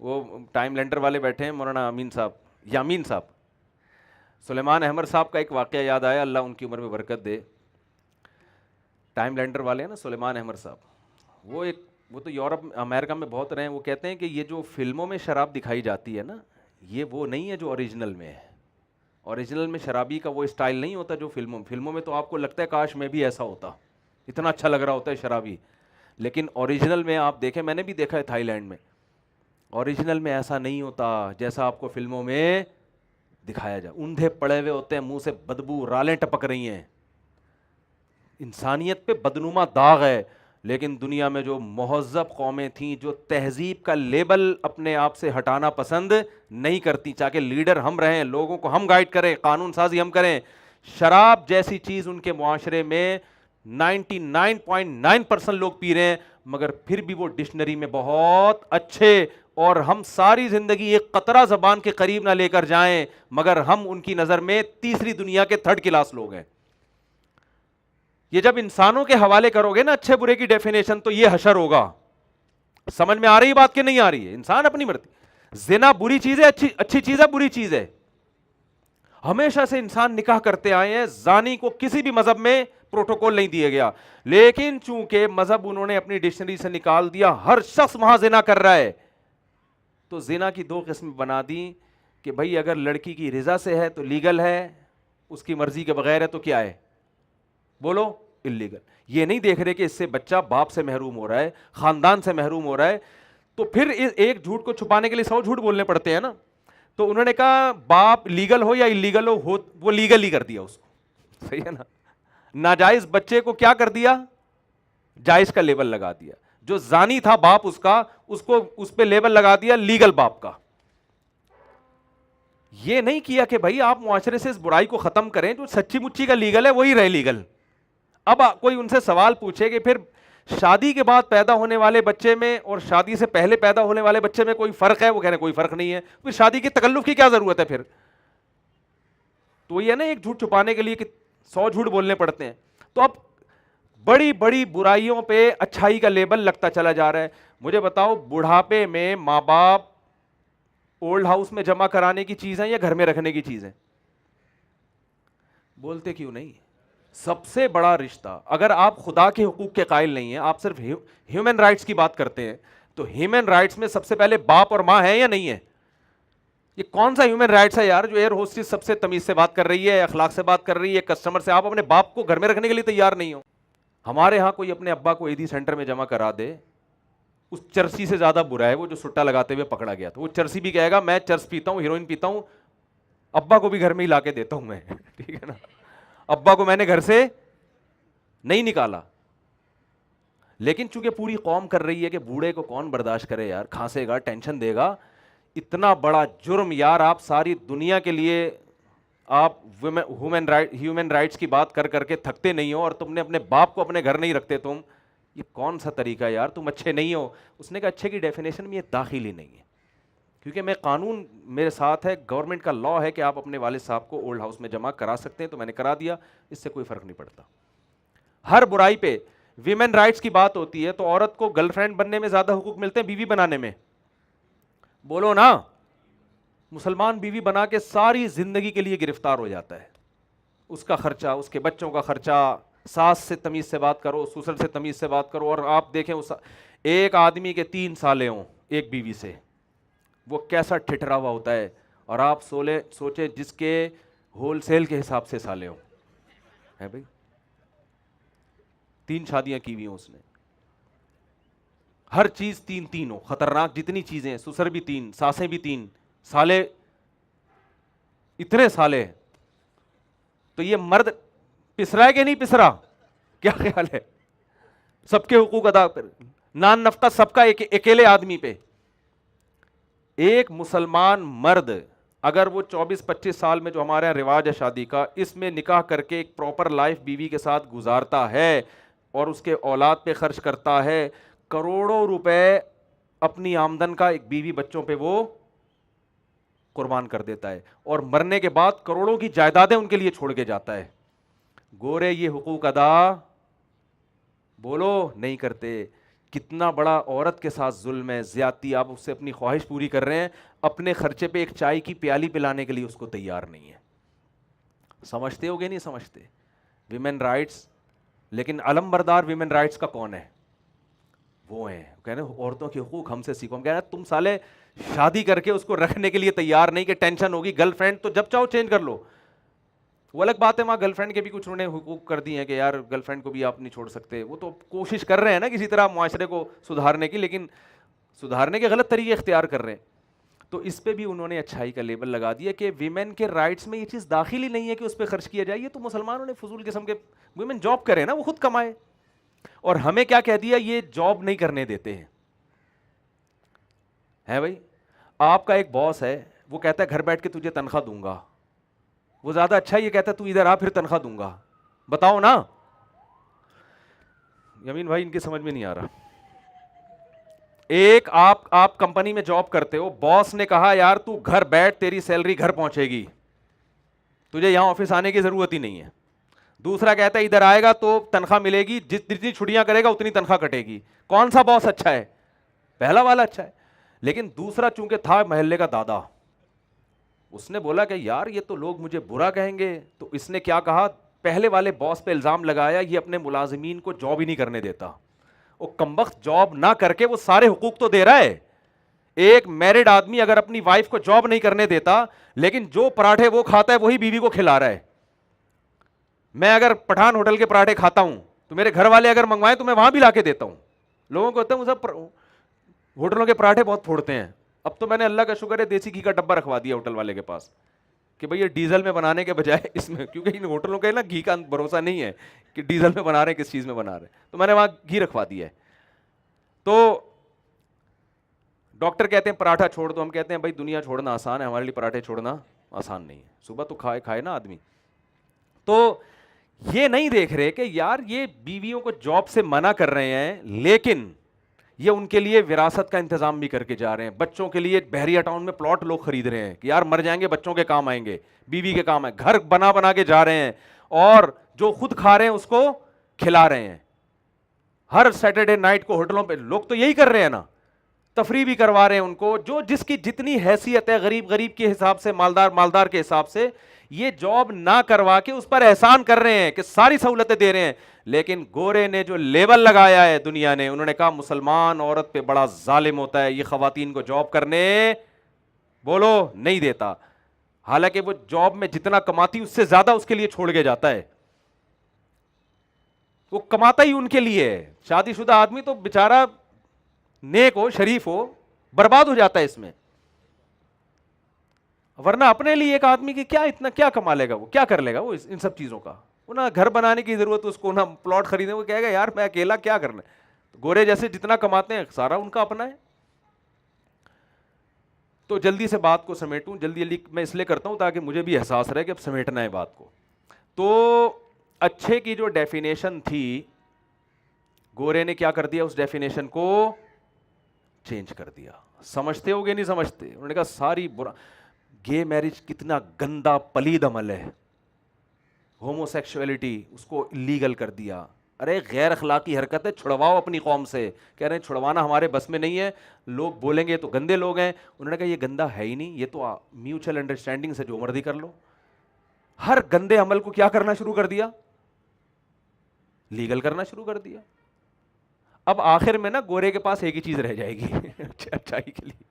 وہ ٹائم لینڈر والے بیٹھے ہیں مولانا امین صاحب, یامین صاحب, سلیمان احمد صاحب کا ایک واقعہ یاد آیا, اللہ ان کی عمر میں برکت دے. ٹائم لینڈر والے ہیں نا سلیمان احمد صاحب, وہ تو یورپ امریکہ میں بہت رہے ہیں. وہ کہتے ہیں کہ یہ جو فلموں میں شراب دکھائی جاتی ہے نا, یہ وہ نہیں ہے جو اوریجنل میں ہے. اوریجنل میں شرابی کا وہ اسٹائل نہیں ہوتا جو فلموں میں تو آپ کو لگتا ہے کاش میں بھی ایسا ہوتا, اتنا اچھا لگ رہا ہوتا ہے شرابی. لیکن اوریجنل میں آپ دیکھیں, میں نے بھی دیکھا ہے تھائی لینڈ میں, اوریجنل میں ایسا نہیں ہوتا جیسا آپ کو فلموں میں دکھایا جائے. اندھے پڑے ہوئے ہوتے ہیں, منہ سے بدبو رالیں ٹپک رہی ہیں, انسانیت پہ بدنما داغ ہے. لیکن دنیا میں جو مہذب قومیں تھیں, جو تہذیب کا لیبل اپنے آپ سے ہٹانا پسند نہیں کرتی, چاہے لیڈر ہم رہیں, لوگوں کو ہم گائیڈ کریں, قانون سازی ہم کریں, شراب جیسی چیز ان کے معاشرے میں 99.9% لوگ پی رہے ہیں, مگر پھر بھی وہ ڈکشنری میں بہت اچھے, اور ہم ساری زندگی ایک قطرہ زبان کے قریب نہ لے کر جائیں, مگر ہم ان کی نظر میں تیسری دنیا کے تھرڈ کلاس لوگ ہیں. یہ جب انسانوں کے حوالے کرو گے نا اچھے برے کی ڈیفینیشن, تو یہ حشر ہوگا. سمجھ میں آ رہی بات کہ نہیں آ رہی ہے؟ انسان اپنی مرضی. زنا بری چیز ہے, اچھی چیز ہے, بری چیز ہے. ہمیشہ سے انسان نکاح کرتے آئے ہیں, زانی کو کسی بھی مذہب میں پروٹوکول نہیں دیا گیا, لیکن چونکہ مذہب انہوں نے اپنی ڈکشنری سے نکال دیا, ہر شخص وہاں زنا کر رہا ہے, تو زنا کی دو قسم بنا دی کہ بھائی اگر لڑکی کی رضا سے ہے تو لیگل ہے, اس کی مرضی کے بغیر ہے تو کیا ہے, بولو, اللیگل. یہ نہیں دیکھ رہے کہ اس سے بچہ باپ سے محروم ہو رہا ہے, خاندان سے محروم ہو رہا ہے, تو پھر ایک جھوٹ کو چھپانے کے لیے 100 جھوٹ بولنے پڑتے ہیں نا. تو انہوں نے کہا باپ لیگل ہو یا اللیگل ہو, وہ لیگل ہی کر دیا اس کو, صحیح ہے نا. ناجائز بچے کو کیا کر دیا, جائز کا لیبل لگا دیا. جو زانی تھا باپ اس کا, اس کو اس پہ لیبل لگا دیا لیگل باپ کا. یہ نہیں کیا کہ بھائی آپ معاشرے سے اس برائی کو ختم کریں, جو سچی مچی کا لیگل ہے وہی رہے لیگل. اب کوئی ان سے سوال پوچھے کہ پھر شادی کے بعد پیدا ہونے والے بچے میں اور شادی سے پہلے پیدا ہونے والے بچے میں کوئی فرق ہے, وہ کہہ رہے ہیں کوئی فرق نہیں ہے. پھر شادی کی تکلف کی کیا ضرورت ہے پھر؟ تو یہ نا ایک جھوٹ چھپانے کے لیے کہ 100 جھوٹ بولنے پڑتے ہیں. تو اب بڑی بڑی برائیوں پہ اچھائی کا لیبل لگتا چلا جا رہا ہے. مجھے بتاؤ, بڑھاپے میں ماں باپ اولڈ ہاؤس میں جمع کرانے کی چیز ہے یا گھر میں رکھنے کی چیز ہے؟ بولتے کیوں نہیں؟ سب سے بڑا رشتہ, اگر آپ خدا کے حقوق کے قائل نہیں ہیں, آپ صرف ہیومن رائٹس کی بات کرتے ہیں, تو ہیومن رائٹس میں سب سے پہلے باپ اور ماں ہے یا نہیں ہے؟ یہ کون سا ہیومن رائٹس ہے یار جو ایئر ہوسٹس سب سے تمیز سے بات کر رہی ہے, اخلاق سے بات کر رہی ہے, کسٹمر سے, آپ اپنے باپ کو گھر میں رکھنے کے لیے تیار نہیں ہو. ہمارے ہاں کوئی اپنے ابا کو ایدھی سینٹر میں جمع کرا دے, اس چرسی سے زیادہ برا ہے وہ جو سٹا لگاتے ہوئے پکڑا گیا. تو وہ چرسی بھی کہے گا میں چرس پیتا ہوں, ہیروئن پیتا ہوں, ابا کو بھی گھر میں ہی لا کے دیتا ہوں میں, ٹھیک ہے نا, ابا کو میں نے گھر سے نہیں نکالا. لیکن چونکہ پوری قوم کر رہی ہے کہ بوڑھے کو کون برداشت کرے یار, کھانسے گا, ٹینشن دے گا, اتنا بڑا جرم یار. آپ ساری دنیا کے لیے آپ ہیومن رائٹس کی بات کر کر کے تھکتے نہیں ہو, اور تم نے اپنے باپ کو اپنے گھر نہیں رکھتے تم, یہ کون سا طریقہ یار, تم اچھے نہیں ہو. اس نے کہا اچھے کی ڈیفینیشن میں یہ داخل ہی نہیں ہے, کیونکہ میں قانون میرے ساتھ ہے, گورنمنٹ کا لا ہے کہ آپ اپنے والد صاحب کو اولڈ ہاؤس میں جمع کرا سکتے ہیں, تو میں نے کرا دیا, اس سے کوئی فرق نہیں پڑتا. ہر برائی پہ ویمن رائٹس کی بات ہوتی ہے تو عورت کو گرل فرینڈ بننے میں زیادہ حقوق ملتے ہیں بیوی بنانے میں, بولو نا. مسلمان بیوی بنا کے ساری زندگی کے لیے گرفتار ہو جاتا ہے, اس کا خرچہ, اس کے بچوں کا خرچہ, ساس سے تمیز سے بات کرو, سسر سے تمیز سے بات کرو. اور آپ دیکھیں اس ایک آدمی کے 3 سالے ہوں ایک بیوی سے, وہ کیسا ٹھٹرا ہوا ہوتا ہے, اور آپ سوچیں جس کے ہول سیل کے حساب سے سالے ہوں, ہے بھائی 3 شادیاں کی ہوئی ہوں اس نے, ہر چیز 3 ہو, خطرناک جتنی چیزیں ہیں, سسر بھی 3, ساسیں بھی 3, سالے اتنے سالے. تو یہ مرد پسرا ہے کہ نہیں پسرا؟ کیا خیال ہے؟ سب کے حقوق ادا کر, نان نفقہ سب کا اکیلے آدمی پہ. ایک مسلمان مرد اگر وہ 24-25 سال میں جو ہمارے یہاں رواج ہے شادی کا, اس میں نکاح کر کے ایک پراپر لائف بیوی کے ساتھ گزارتا ہے اور اس کے اولاد پہ خرچ کرتا ہے, کروڑوں روپے اپنی آمدن کا ایک بیوی بچوں پہ وہ قربان کر دیتا ہے, اور مرنے کے بعد کروڑوں کی جائیدادیں ان کے لیے چھوڑ کے جاتا ہے. گورے یہ حقوق ادا بولو نہیں کرتے. کتنا بڑا عورت کے ساتھ ظلم ہے، زیادتی. آپ اس سے اپنی خواہش پوری کر رہے ہیں، اپنے خرچے پہ ایک چائے کی پیالی پلانے کے لیے اس کو تیار نہیں ہے. سمجھتے ہو گے نہیں سمجھتے؟ ویمن رائٹس، لیکن علم بردار ویمن رائٹس کا کون ہے؟ وہ ہیں کہنے عورتوں کے حقوق ہم سے سیکھو. ہم کہہ رہے ہیں تم سالے شادی کر کے اس کو رکھنے کے لیے تیار نہیں کہ ٹینشن ہوگی. گرل فرینڈ تو جب چاہو چینج کر لو. وہ الگ بات ہے، وہاں گرل فرینڈ کے بھی کچھ انہوں نے حقوق کر دی ہیں کہ یار گرل فرینڈ کو بھی آپ نہیں چھوڑ سکتے. وہ تو کوشش کر رہے ہیں نا کسی طرح معاشرے کو سدھارنے کی، لیکن سدھارنے کے غلط طریقے اختیار کر رہے ہیں. تو اس پہ بھی انہوں نے اچھائی کا لیبل لگا دیا کہ ویمن کے رائٹس میں یہ چیز داخل ہی نہیں ہے کہ اس پہ خرچ کیا جائے. یہ تو مسلمانوں نے فضول قسم کے، ویمن جاب کرے نا، وہ خود کمائے. اور ہمیں کیا کہہ دیا؟ یہ جاب نہیں کرنے دیتے ہیں. ہے بھائی، آپ کا ایک باس ہے، وہ کہتا ہے گھر بیٹھ کے تجھے تنخواہ دوں گا. وہ زیادہ اچھا یہ کہتا ہے تو ادھر آ پھر تنخواہ دوں گا. بتاؤ نا. یمین بھائی ان کی سمجھ میں نہیں آ رہا. ایک آپ کمپنی میں جاب کرتے ہو، باس نے کہا یار تو گھر بیٹھ، تیری سیلری گھر پہنچے گی، تجھے یہاں آفس آنے کی ضرورت ہی نہیں ہے. دوسرا کہتا ہے ادھر آئے گا تو تنخواہ ملے گی، جتنی چھٹیاں کرے گا اتنی تنخواہ کٹے گی. کون سا باس اچھا ہے؟ پہلا والا اچھا ہے. لیکن دوسرا چونکہ تھا محلے کا دادا، اس نے بولا کہ یار یہ تو لوگ مجھے برا کہیں گے. تو اس نے کیا کہا؟ پہلے والے باس پہ الزام لگایا یہ اپنے ملازمین کو جاب ہی نہیں کرنے دیتا. وہ کمبخت جاب نہ کر کے وہ سارے حقوق تو دے رہا ہے. ایک میرڈ آدمی اگر اپنی وائف کو جاب نہیں کرنے دیتا، لیکن جو پراٹھے وہ کھاتا ہے وہی بیوی کو کھلا رہا ہے. میں اگر پٹھان ہوٹل کے پراٹھے کھاتا ہوں تو میرے گھر والے اگر منگوائیں تو میں وہاں بھی لا کے دیتا ہوں. لوگوں کو کہتا ہوں ہوٹلوں کے پراٹھے بہت پھوڑتے ہیں. اب تو میں نے اللہ کا شکر ہے دیسی گھی کا ڈبہ رکھوا دیا ہوٹل والے کے پاس کہ بھئی یہ ڈیزل میں بنانے کے بجائے اس میں، کیونکہ ان ہوٹلوں کے نا گھی کا بھروسہ نہیں ہے کہ ڈیزل میں بنا رہے ہیں کس چیز میں بنا رہے ہیں، تو میں نے وہاں گھی رکھوا دیا ہے. تو ڈاکٹر کہتے ہیں پراٹھا چھوڑ دو، ہم کہتے ہیں بھائی دنیا چھوڑنا آسان ہے، ہمارے لیے پراٹھے چھوڑنا آسان نہیں ہے. صبح تو کھائے نا آدمی. تو یہ نہیں دیکھ رہے کہ یار یہ بیویوں کو جاب سے منع کر رہے ہیں، لیکن یہ ان کے لیے وراثت کا انتظام بھی کر کے جا رہے ہیں. بچوں کے لیے بحریہ ٹاؤن میں پلاٹ لوگ خرید رہے ہیں کہ یار مر جائیں گے بچوں کے کام آئیں گے، بیوی کے کام آئیں. گھر بنا کے جا رہے ہیں اور جو خود کھا رہے ہیں اس کو کھلا رہے ہیں. ہر سیٹرڈے نائٹ کو ہوٹلوں پہ لوگ تو یہی کر رہے ہیں نا، تفریح بھی کروا رہے ہیں ان کو. جو جس کی جتنی حیثیت ہے، غریب کے حساب سے، مالدار کے حساب سے، یہ جاب نہ کروا کے اس پر احسان کر رہے ہیں کہ ساری سہولتیں دے رہے ہیں. لیکن گورے نے جو لیبل لگایا ہے دنیا نے، انہوں نے کہا مسلمان عورت پہ بڑا ظالم ہوتا ہے، یہ خواتین کو جاب کرنے بولو نہیں دیتا. حالانکہ وہ جاب میں جتنا کماتی اس سے زیادہ اس کے لیے چھوڑ کے جاتا ہے. وہ کماتا ہی ان کے لیے ہے. شادی شدہ آدمی تو بیچارہ نیک ہو، شریف ہو، برباد ہو جاتا ہے اس میں. ورنہ اپنے لیے ایک آدمی کی کیا کما لے گا، وہ کیا کر لے گا وہ ان سب چیزوں کا. وہ نہ گھر بنانے کی ضرورت اس کو، نہ پلاٹ خریدنے. وہ کہے گا یار میں اکیلا کیا کرنا ہے. گورے جیسے جتنا کماتے ہیں سارا ان کا اپنا ہے. تو جلدی سے بات کو سمیٹوں، جلدی میں اس لیے کرتا ہوں تاکہ مجھے بھی احساس رہے کہ اب سمیٹنا ہے بات کو. تو اچھے کی جو ڈیفینیشن تھی، گورے نے کیا کر دیا؟ اس ڈیفینیشن کو چینج کر دیا. سمجھتے ہو گے نہیں سمجھتے؟ انہوں نے کہا ساری برا، گے میرج کتنا گندا پلید عمل ہے، ہومو سیکشولیٹی اس کو لیگل کر دیا. ارے غیر اخلاقی حرکت ہے، چھڑواؤ اپنی قوم سے. کہہ رہے ہیں چھڑوانا ہمارے بس میں نہیں ہے، لوگ بولیں گے تو گندے لوگ ہیں. انہوں نے کہا یہ گندا ہے ہی نہیں، یہ تو میوچل انڈرسٹینڈنگ سے جو مرضی کر لو. ہر گندے عمل کو کیا کرنا شروع کر دیا؟ لیگل کرنا شروع کر دیا. اب آخر میں نا گورے کے پاس ایک ہی چیز رہ جائے گی اچھائی کے لیے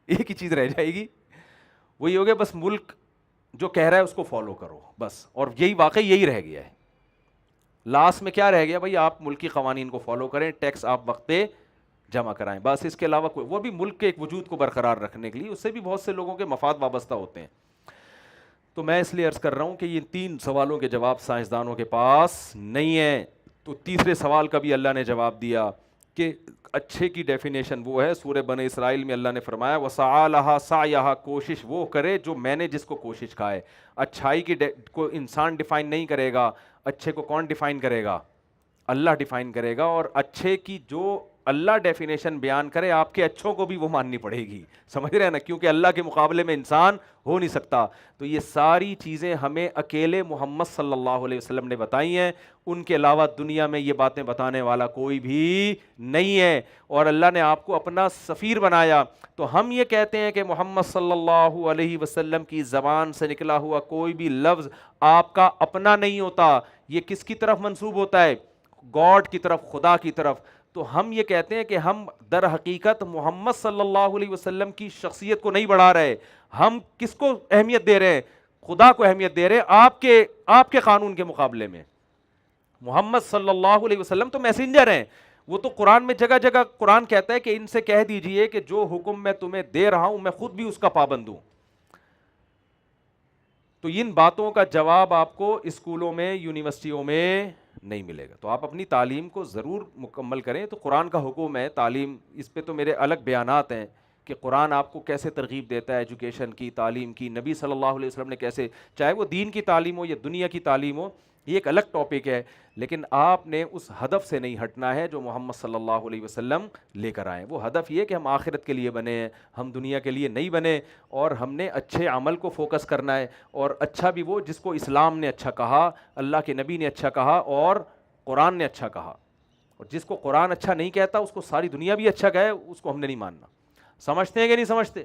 ایک ہی چیز رہ جائے گی، وہ یہ ہو گیا بس ملک جو کہہ رہا ہے اس کو فالو کرو بس. اور یہی واقعی یہی رہ گیا ہے. لاسٹ میں کیا رہ گیا بھائی؟ آپ ملکی قوانین کو فالو کریں، ٹیکس آپ وقت پہ جمع کرائیں، بس. اس کے علاوہ کوئی، وہ بھی ملک کے ایک وجود کو برقرار رکھنے کے لیے، اس سے بھی بہت سے لوگوں کے مفاد وابستہ ہوتے ہیں. تو میں اس لیے عرض کر رہا ہوں کہ یہ 3 سوالوں کے جواب سائنسدانوں کے پاس نہیں ہے. تو تیسرے سوال کا بھی اللہ نے جواب دیا کہ اچھے کی ڈیفینیشن وہ ہے، سورہ بنی اسرائیل میں اللہ نے فرمایا وَسَعَى لَهَا سَعْيَهَا، کوشش وہ کرے جو میں نے جس کو کوشش کہا ہے. اچھائی کی کو انسان ڈیفائن نہیں کرے گا، اچھے کو کون ڈیفائن کرے گا؟ اللہ ڈیفائن کرے گا. اور اچھے کی جو اللہ ڈیفینیشن بیان کرے آپ کے اچھوں کو بھی وہ ماننی پڑے گی, سمجھ رہے ہیں نا, کیونکہ اللہ کے مقابلے میں انسان ہو نہیں سکتا. تو یہ ساری چیزیں ہمیں اکیلے محمد صلی اللہ علیہ وسلم نے بتائی ہیں, ان کے علاوہ دنیا میں یہ باتیں بتانے والا کوئی بھی نہیں ہے, اور اللہ نے آپ کو اپنا سفیر بنایا. تو ہم یہ کہتے ہیں کہ محمد صلی اللہ علیہ وسلم کی زبان سے نکلا ہوا کوئی بھی لفظ آپ کا اپنا نہیں ہوتا, یہ کس کی طرف منسوب ہوتا ہے؟ گاڈ کی طرف, خدا کی طرف. تو ہم یہ کہتے ہیں کہ ہم در حقیقت محمد صلی اللہ علیہ وسلم کی شخصیت کو نہیں بڑھا رہے, ہم کس کو اہمیت دے رہے ہیں؟ خدا کو اہمیت دے رہے ہیں آپ کے قانون کے مقابلے میں. محمد صلی اللہ علیہ وسلم تو میسنجر ہیں, وہ تو قرآن میں جگہ جگہ قرآن کہتا ہے کہ ان سے کہہ دیجئے کہ جو حکم میں تمہیں دے رہا ہوں میں خود بھی اس کا پابند ہوں. تو ان باتوں کا جواب آپ کو اسکولوں میں, یونیورسٹیوں میں نہیں ملے گا. تو آپ اپنی تعلیم کو ضرور مکمل کریں. تو قرآن کا حکم ہے تعلیم, اس پہ تو میرے الگ بیانات ہیں کہ قرآن آپ کو کیسے ترغیب دیتا ہے ایجوکیشن کی, تعلیم کی, نبی صلی اللہ علیہ وسلم نے کیسے, چاہے وہ دین کی تعلیم ہو یا دنیا کی تعلیم ہو, یہ ایک الگ ٹاپک ہے. لیکن آپ نے اس ہدف سے نہیں ہٹنا ہے جو محمد صلی اللہ علیہ وسلم لے کر آئے. وہ ہدف یہ کہ ہم آخرت کے لیے بنے ہیں, ہم دنیا کے لیے نہیں بنے, اور ہم نے اچھے عمل کو فوکس کرنا ہے. اور اچھا بھی وہ جس کو اسلام نے اچھا کہا, اللہ کے نبی نے اچھا کہا اور قرآن نے اچھا کہا. اور جس کو قرآن اچھا نہیں کہتا اس کو ساری دنیا بھی اچھا کہے, اس کو ہم نے نہیں ماننا. سمجھتے ہیں کہ نہیں سمجھتے؟